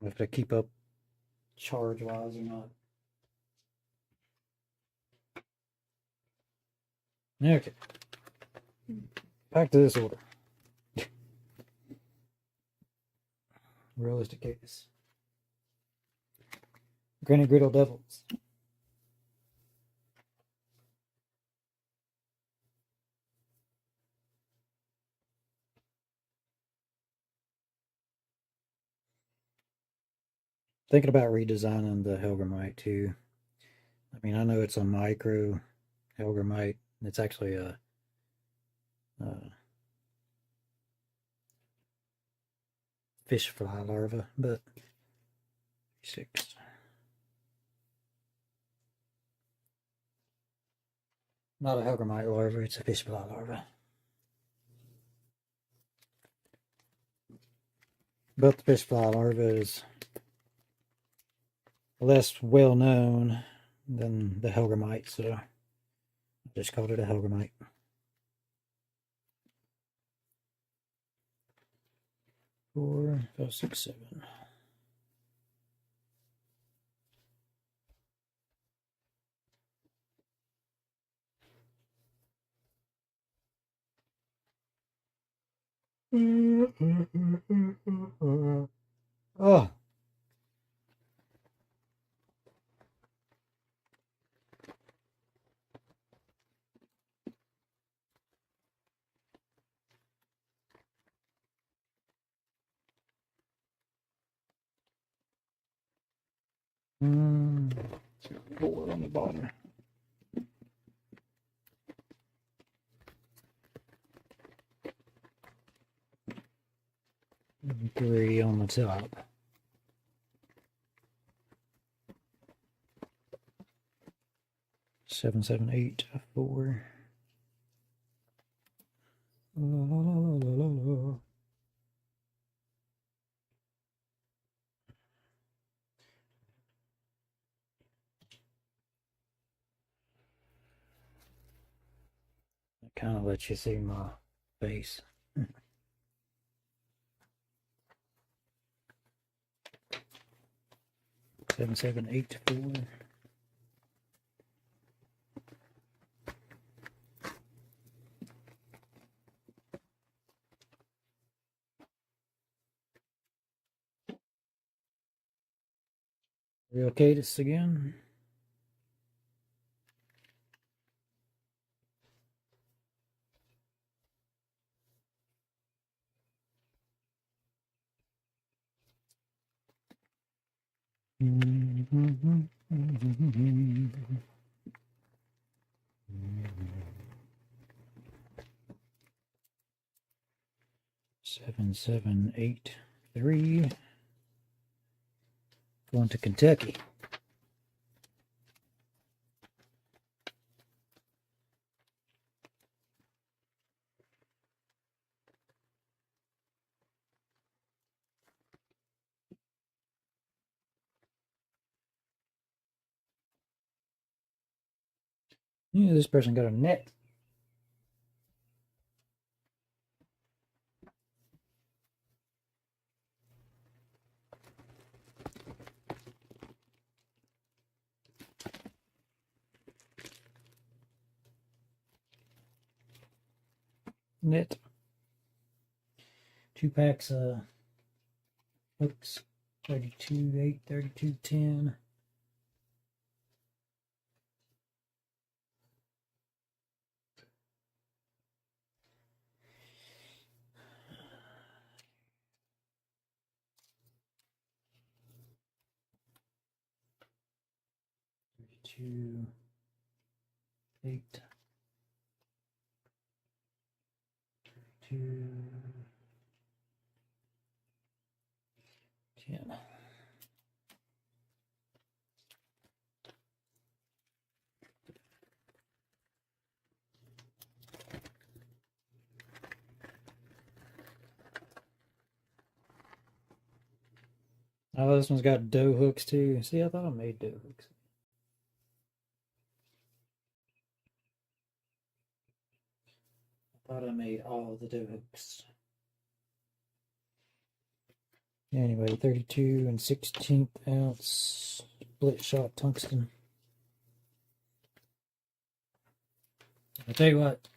I have to keep up charge-wise or not. Okay. Back to this order. Realistic case. Granny Griddle Devils. Thinking about redesigning the Helgramite too. I mean, I know it's a micro Helgramite. It's actually a fish fly larva, but 6. Not a Helgramite larva, it's a fish fly larva. But the fish fly larva is less well known than the Helgramite, so I just called it a Helgramite. 4, 5, 6, 7. Oh. It's got 4 on the bottom. And 3 on the top. Seven, 7, 8, 4. La, la, la, la, la, la. It kind of lets you see my face. 7, 7, 8, 4. We okay this again? Seven, 7, 8, 3. Going to Kentucky. Yeah, this person got a net. Net. 2 packs hooks. 32, 8, 32, 10. Two, 8, 2, 10. Oh, this one's got dough hooks too. See, I thought I made dough hooks. I thought I made all the dough hooks. Anyway, 32 and 16th ounce split shot tungsten. I'll tell you what,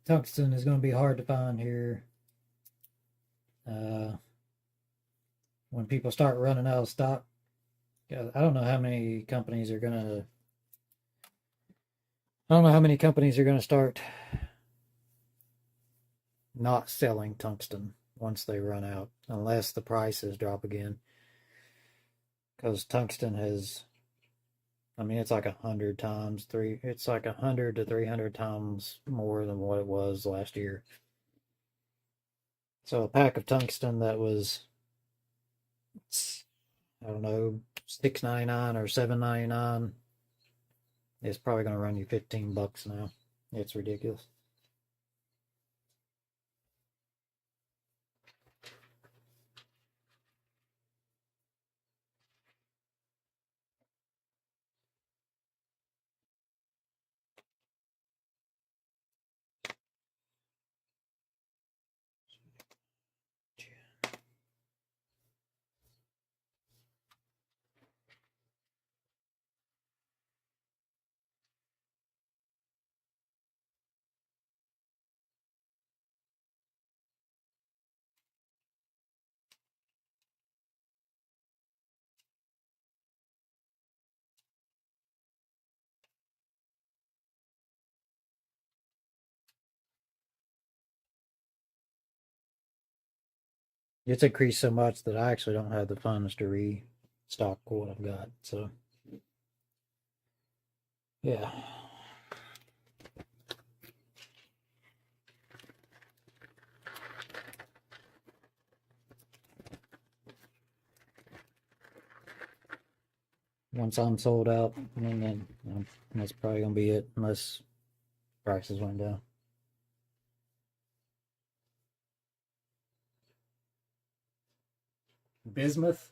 tungsten is going to be hard to find here. When people start running out of stock, I don't know how many companies are gonna. I don't know how many companies are gonna start not selling tungsten once they run out, unless the prices drop again. Because tungsten has, I mean, it's like 100 times three. It's like 100 to 300 times more than what it was last year. So a pack of tungsten that was, I don't know, $6.99 or $7.99 is probably going to run you $15 now. It's ridiculous. It's increased so much that I actually don't have the funds to restock what I've got. So, yeah. Once I'm sold out, and then that's probably gonna be it, unless prices went down. Bismuth.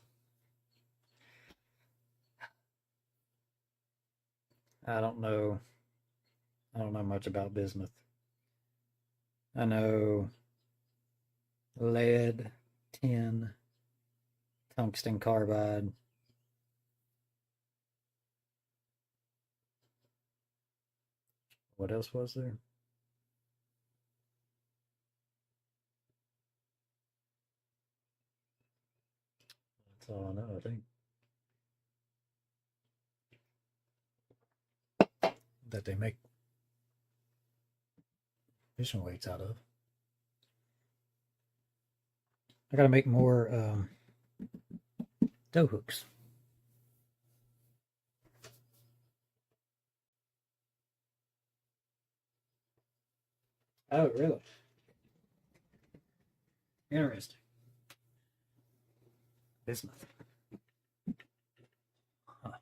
I don't know. I don't know much about bismuth. I know lead, tin, tungsten carbide. What else was there? That's all I know, I think. That they make fishing weights out of. I gotta make more dough hooks. Oh, really? Interesting. Bismuth. Huh.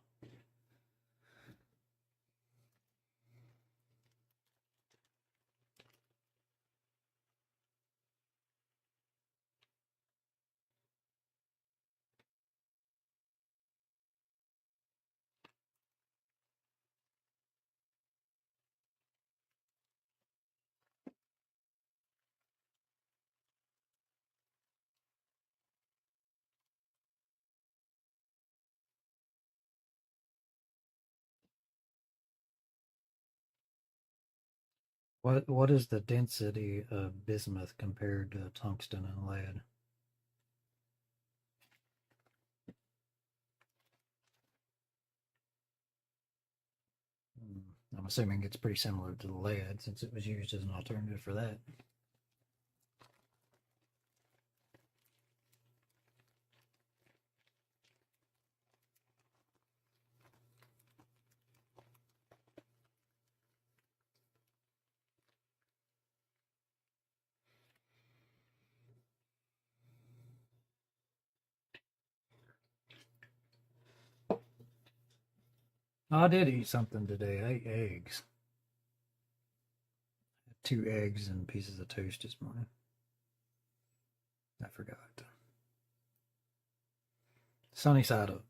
What is the density of bismuth compared to tungsten and lead? I'm assuming it's pretty similar to the lead since it was used as an alternative for that. I did eat something today. I ate eggs. 2 eggs and pieces of toast this morning. I forgot. Sunny side up.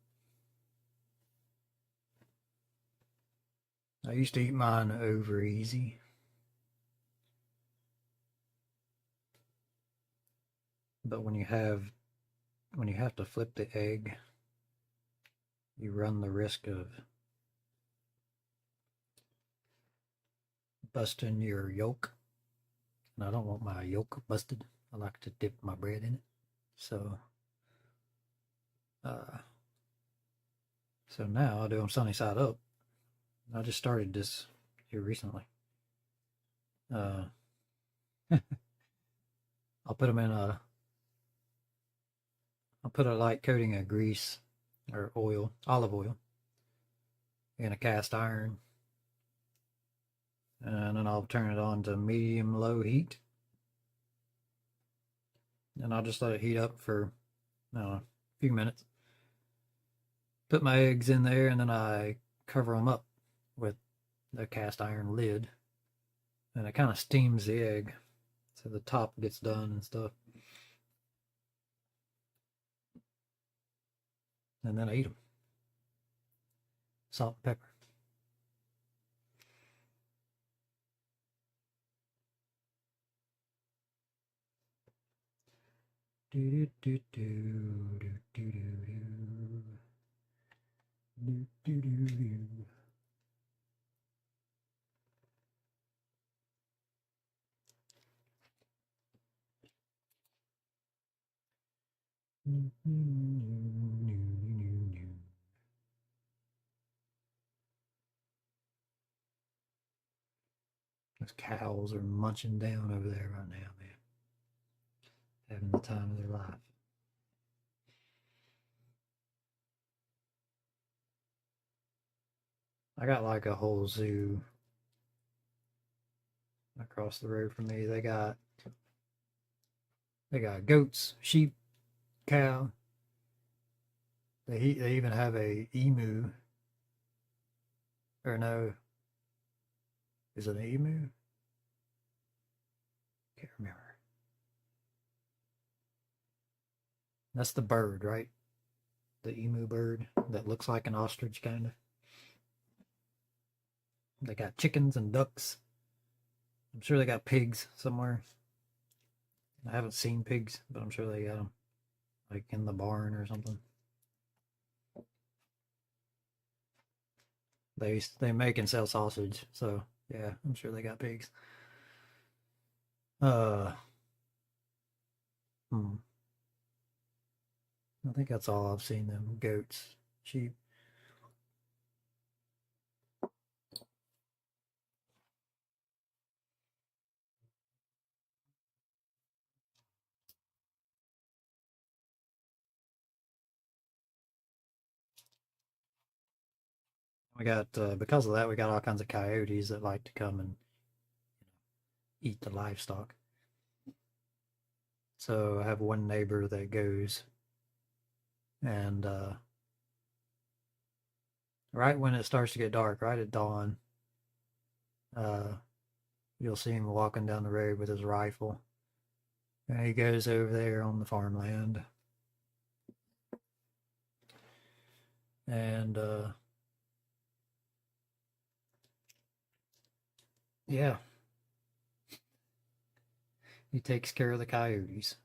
I used to eat mine over easy. But when you have to flip the egg, you run the risk of busting your yolk. And I don't want my yolk busted. I like to dip my bread in it. So uh so now I do them sunny side up. I just started this here recently. Uh I'll put them in a I'll put a light coating of grease or oil, olive oil, in a cast iron, and then I'll turn it on to medium low heat, and I'll just let it heat up for a few minutes. Put my eggs in there, and then I cover them up with the cast iron lid, and it kind of steams the egg so the top gets done and stuff. And then I eat them. Salt and pepper. Do do do do do do do do do do. Those cows are munching down over there right now, man. Having the time of their life. I got like a whole zoo across the road from me. They got goats, sheep, cow. They even have a emu. Or no, is it an emu? Can't remember. That's the bird, right? The emu bird that looks like an ostrich, kind of. They got chickens and ducks. I'm sure they got pigs somewhere. I haven't seen pigs, but I'm sure they got them, like in the barn or something. They make and sell sausage, so yeah, I'm sure they got pigs. Uh, hmm. I think that's all I've seen them. Goats, sheep. We got because of that, we got all kinds of coyotes that like to come and eat the livestock. So I have one neighbor that goes, and right when it starts to get dark, right at dawn, uh, you'll see him walking down the road with his rifle, and he goes over there on the farmland, and yeah, he takes care of the coyotes.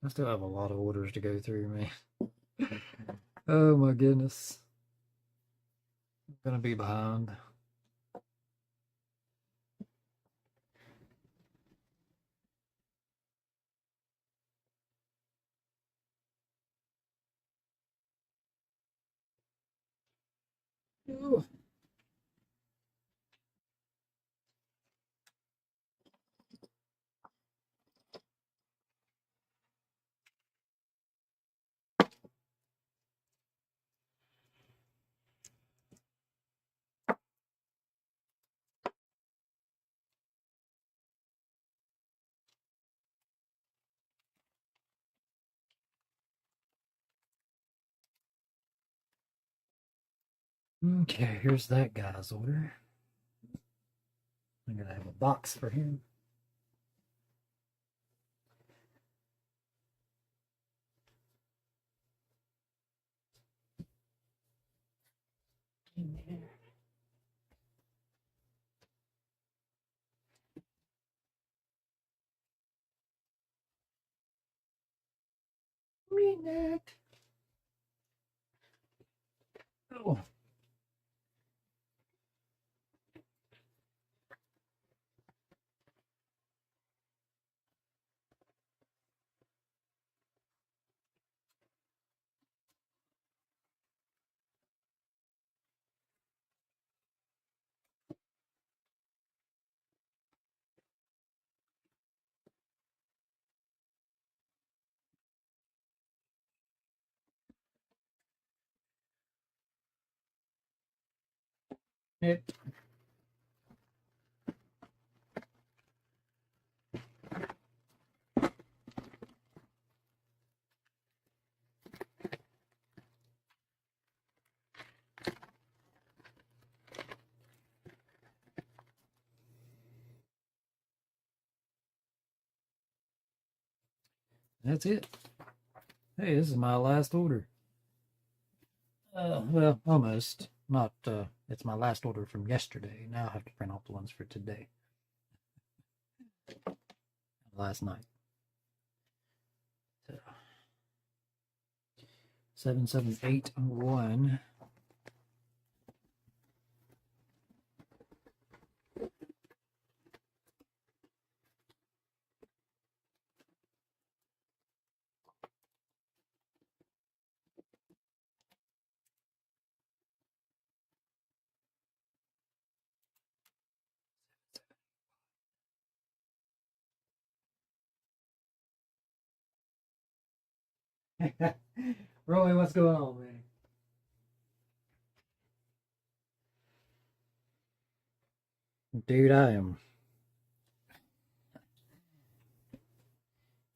I still have a lot of orders to go through, man. Oh my goodness. I'm gonna be behind. Ooh. Okay, here's that guy's order. I'm gonna have a box for him. In there. Minute. Oh. It. That's it. Hey, this is my last order. Well, almost. Not, it's my last order from yesterday. Now I have to print out the ones for today. Last night. So, 7781. Roy, what's going on, man? Dude, I am.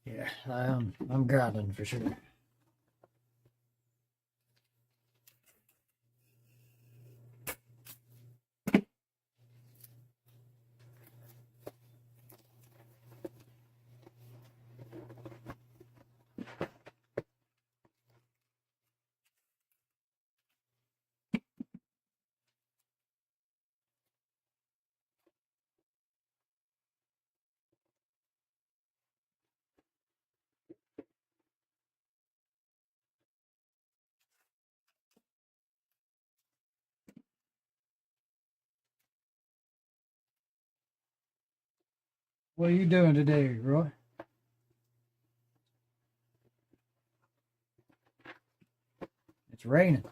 Yeah, I'm grinding for sure. What are you doing today, Roy? It's raining.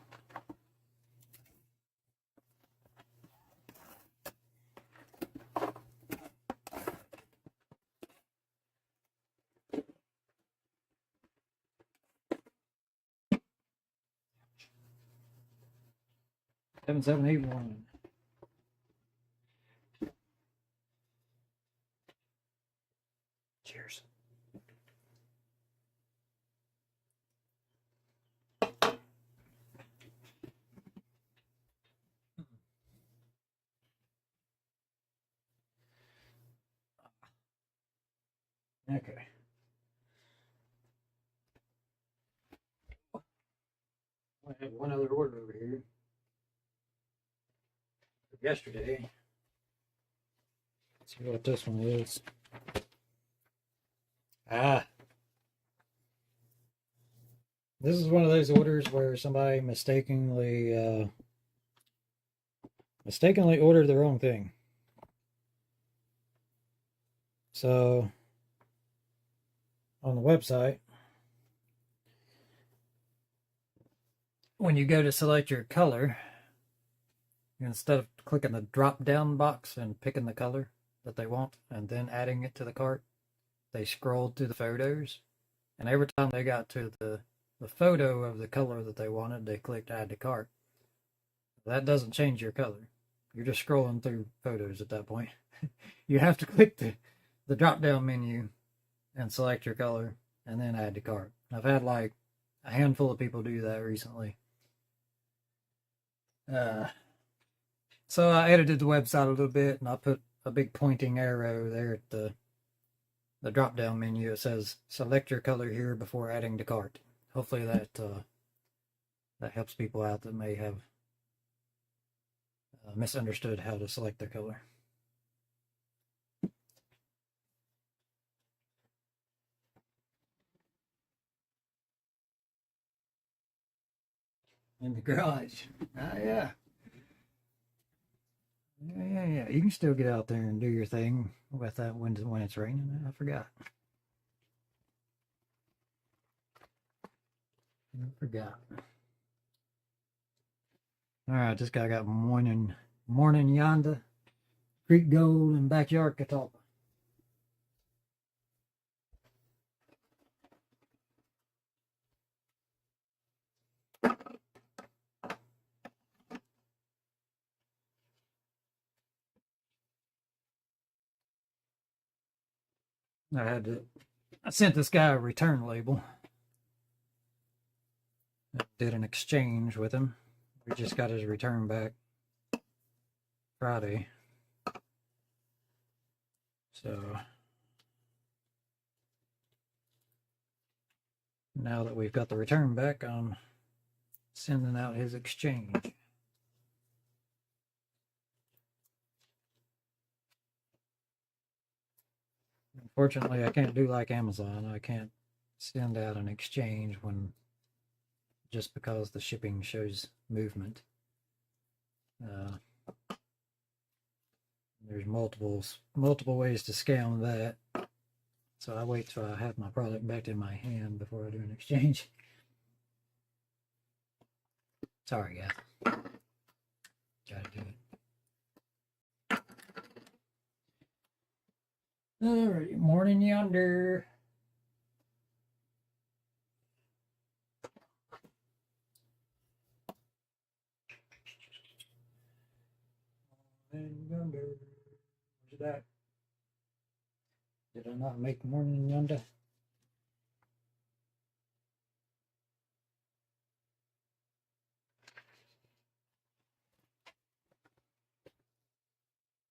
Seven seven eight one. Cheers. Okay. I have one other order over here. Yesterday. Let's see what this one is. Ah. This is one of those orders where somebody mistakenly ordered the wrong thing. So on the website, when you go to select your color, instead of clicking the drop down box and picking the color that they want and then adding it to the cart, they scrolled through the photos, and every time they got to the photo of the color that they wanted, they clicked add to cart. That doesn't change your color. You're just scrolling through photos at that point. You have to click the drop down menu and select your color and then add to cart. I've had like a handful of people do that recently. So I edited the website a little bit, and I put a big pointing arrow there at the drop down menu. It says select your color here before adding to cart. Hopefully that helps people out that may have misunderstood how to select their color. In the garage. Yeah. Yeah. You can still get out there and do your thing with that when it's raining. I forgot. All right, this guy got morning yonder, Creek Gold, and backyard catalpa. I sent this guy a return label. I did an exchange with him. We just got his return back Friday. So now that we've got the return back, I'm sending out his exchange. Unfortunately, I can't do like Amazon. I can't send out an exchange when just because the shipping shows movement. There's multiple ways to scam that. So I wait till I have my product back in my hand before I do an exchange. Sorry, guys. Gotta do it. Alrighty, morning yonder. Morning yonder. Where's that? Did I not make morning yonder?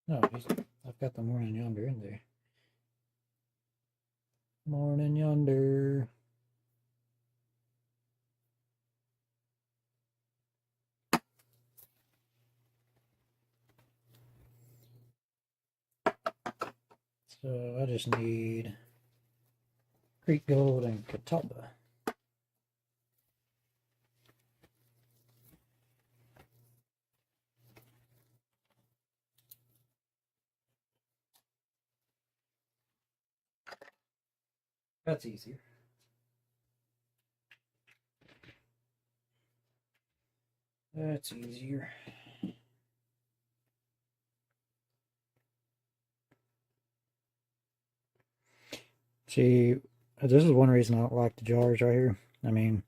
No, I've got the morning yonder in there. Morning yonder. So I just need Creek Gold and Catawba. That's easier. That's easier. See, this is one reason I don't like the jars right here. I mean,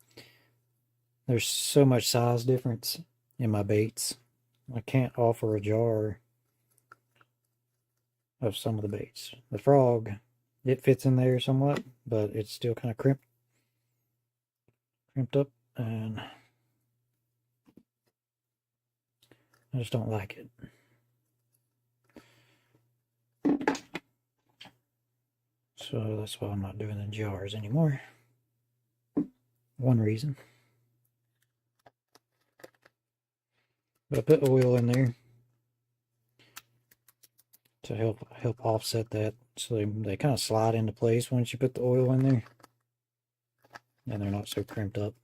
there's so much size difference in my baits. I can't offer a jar of some of the baits. The frog, it fits in there somewhat, but it's still kind of crimped up, and I just don't like it. So that's why I'm not doing the jars anymore. One reason. But I put oil in there to help offset that, so they kind of slide into place once you put the oil in there, and they're not so crimped up.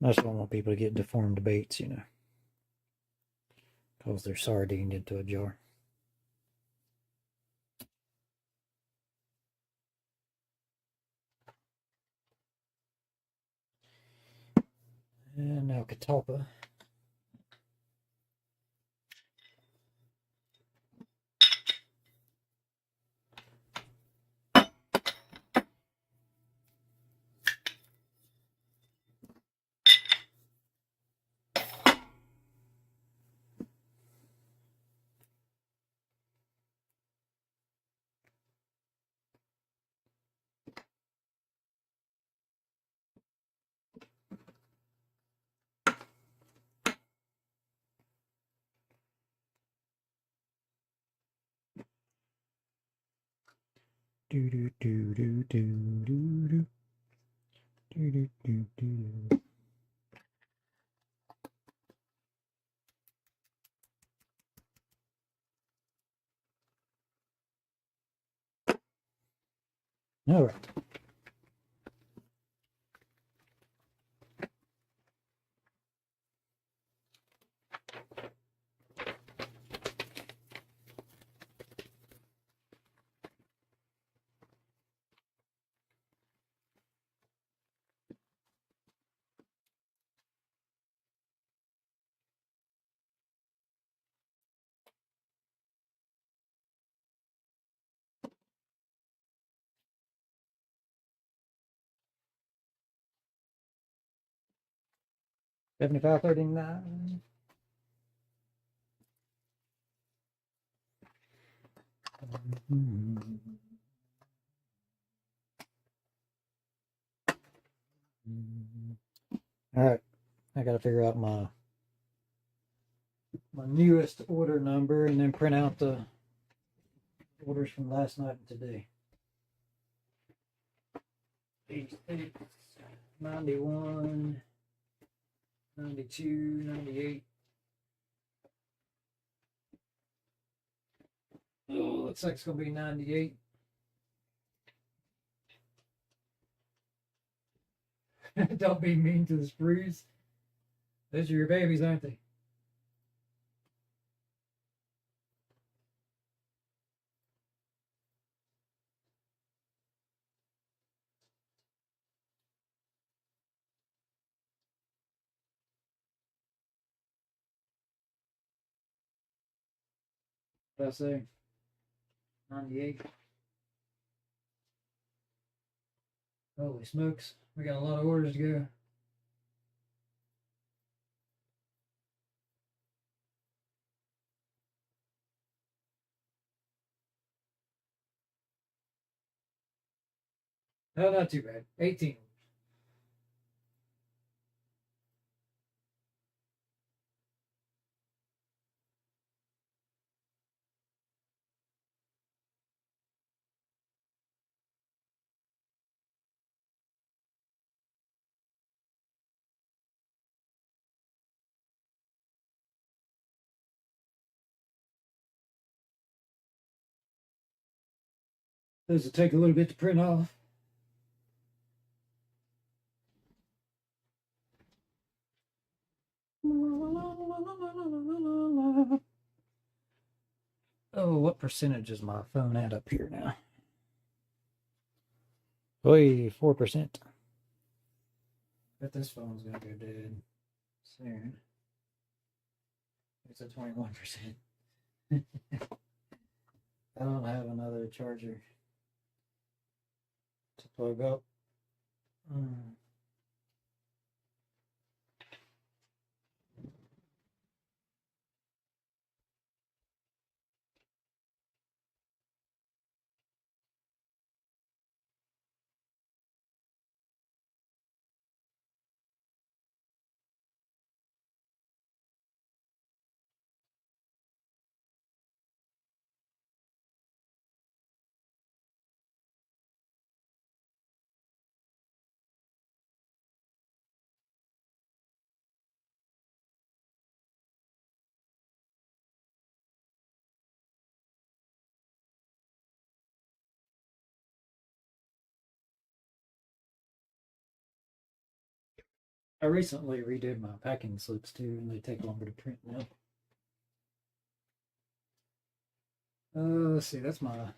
I just don't want people to get deformed baits, you know, because they're sardined into a jar. And now Catawba. Do do do do do do do do do do do. All right. $75.39. All right, I got to figure out my newest order number and then print out the orders from last night and today. 86, 91, 92, 98. Oh, looks like it's gonna be 98. Don't be mean to the sprues. Those are your babies, aren't they? What did I say? 98. Holy smokes. We got a lot of orders to go. No, not too bad. 18. Those will take a little bit to print off. Oh, what percentage is my phone at up here now? Oi, 4%. Bet this phone's gonna go dead soon. It's at 21%. I don't have another charger to plug up. I recently redid my packing slips too, and they take longer to print now. Let's see, that's my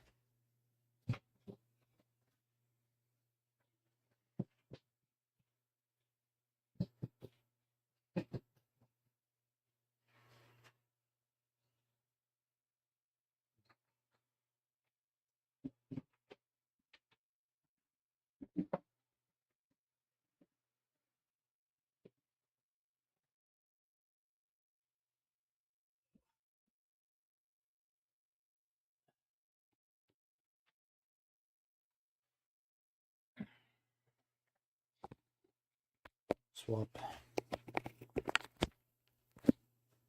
swap.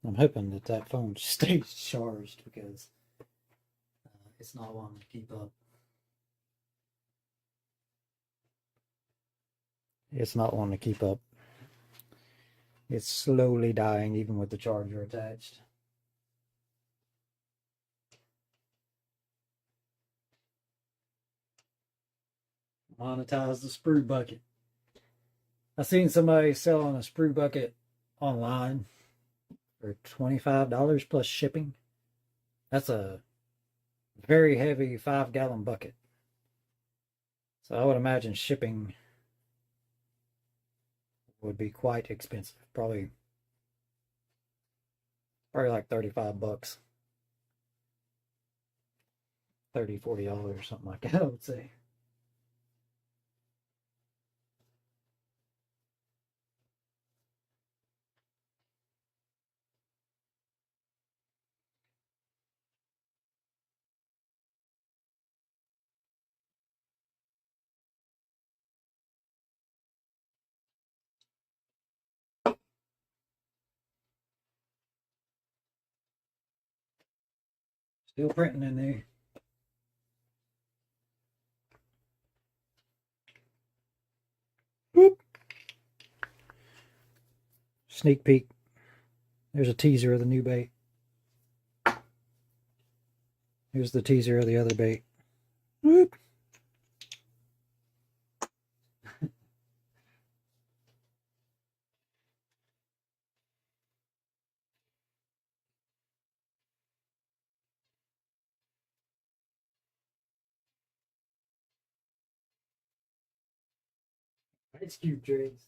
I'm hoping that that phone stays charged because it's not wanting to keep up. It's not one to keep up. It's slowly dying even with the charger attached. Monetize the sprue bucket. I seen somebody selling a sprue bucket online for $25 plus shipping. That's a very heavy 5-gallon bucket. So I would imagine shipping would be quite expensive. Probably like 35 bucks. $30-$40, something like that, I would say. Still printing in there. Boop. Sneak peek. There's a teaser of the new bait. Here's the teaser of the other bait. Whoop. Ice cube trays.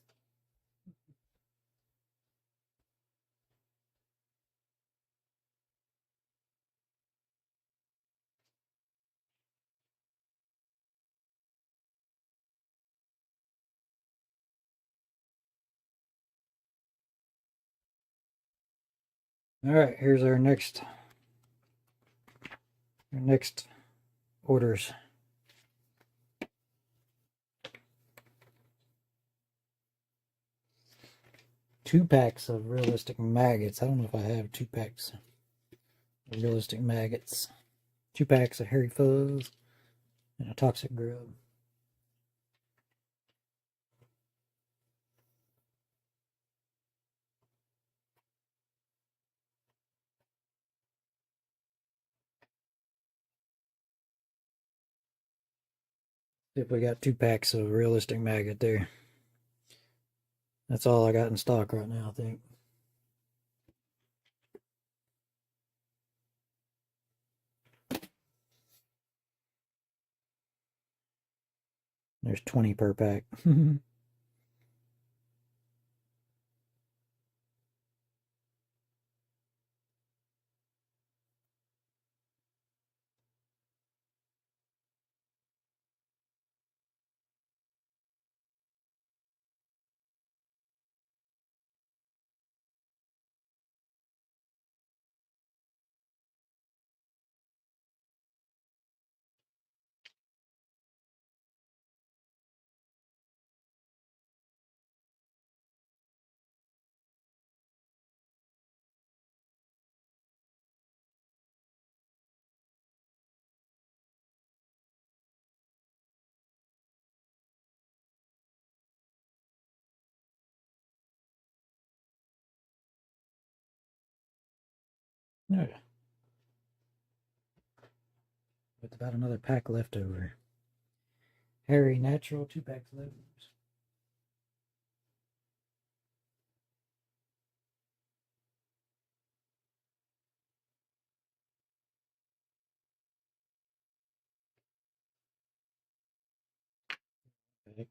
All right, here's our next orders. Two packs of realistic maggots. I don't know if I have 2 packs of realistic maggots. 2 packs of hairy fuzz and a toxic grub. See if we got 2 packs of realistic maggot there. That's all I got in stock right now, I think. There's 20 per pack. Yeah. With about another pack left over. Hairy natural 2 packs left. Okay.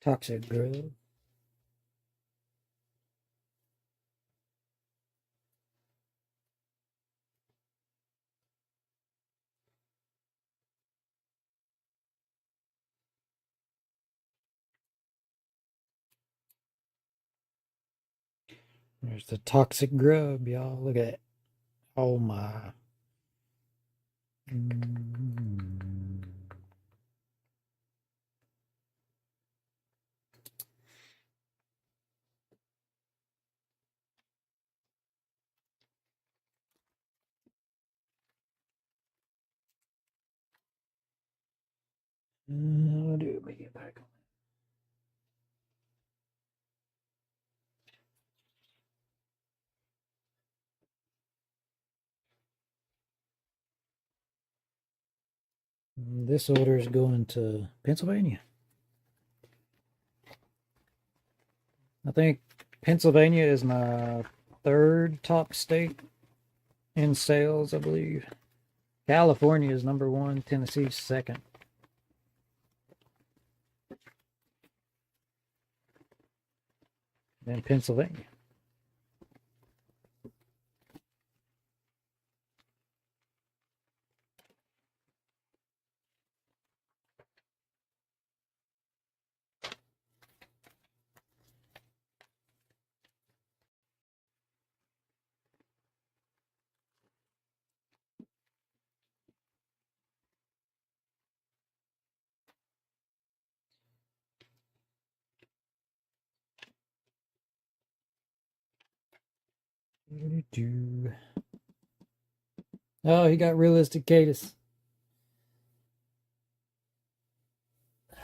Toxic grub. There's the toxic grub, y'all. Look at it. Oh my. Mm. I'll do a medium pack on it. This order is going to Pennsylvania. I think Pennsylvania is my third top state in sales, I believe. California is number one, Tennessee second. Then Pennsylvania. Oh, he got realistic Cadus.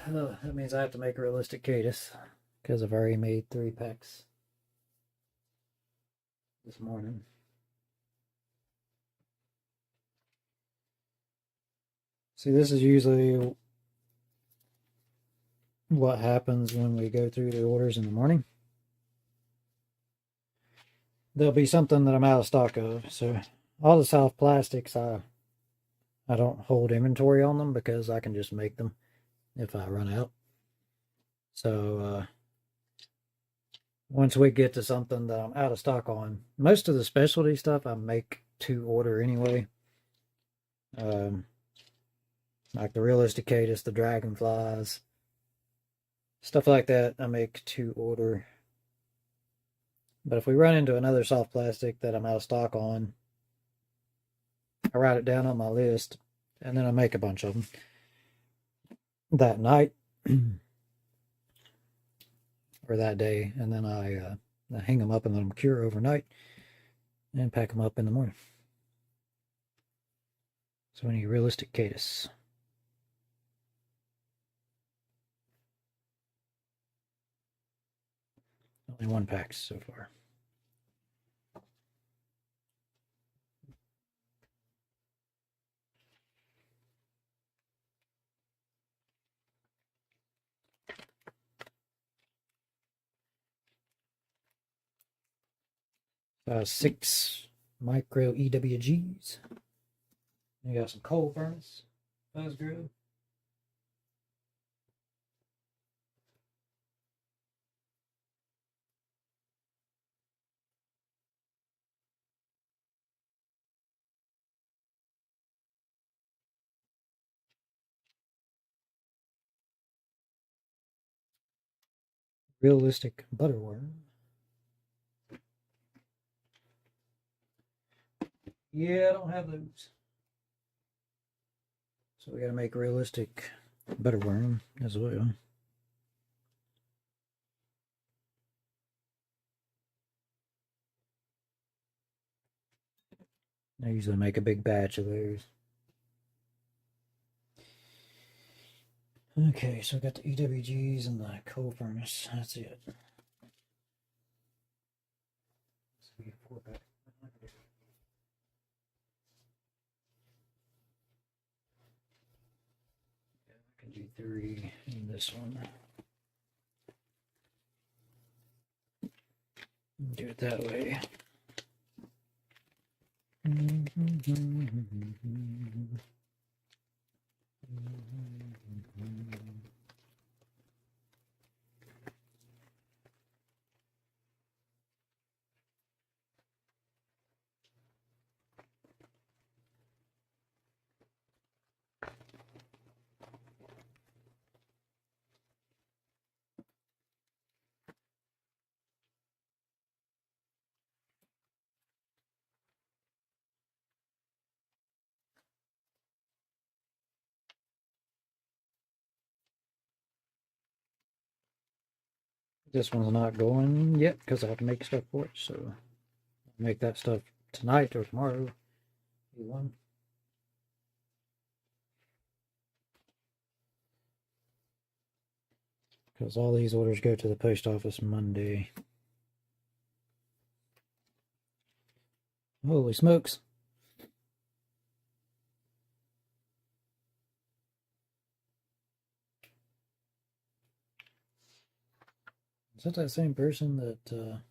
Oh, that means I have to make realistic Cadus because I've already made 3 packs this morning. See, this is usually what happens when we go through the orders in the morning. There'll be something that I'm out of stock of. So all the soft plastics, I don't hold inventory on them because I can just make them if I run out. So once we get to something that I'm out of stock on, most of the specialty stuff I make to order anyway. Like the realistic Cadus, the dragonflies, stuff like that, I make to order. But if we run into another soft plastic that I'm out of stock on, I write it down on my list and then I make a bunch of them that night or that day, and then I hang them up and let them cure overnight and pack them up in the morning. So any realistic Cadus. Only 1 pack so far. Size 6 micro EWGs. You got some coal furnace, fuzz grill. Realistic butterworm. Yeah, I don't have those. So we got to make realistic butterworm as well. I usually make a big batch of those. Okay, so I got the EWGs and the coal furnace. That's it. So 4 pack. I can do 3 in this one. Do it that way. This one's not going yet because I have to make stuff for it. So I'll make that stuff tonight or tomorrow. Either one. Because all these orders go to the post office Monday. Holy smokes. Is that same person that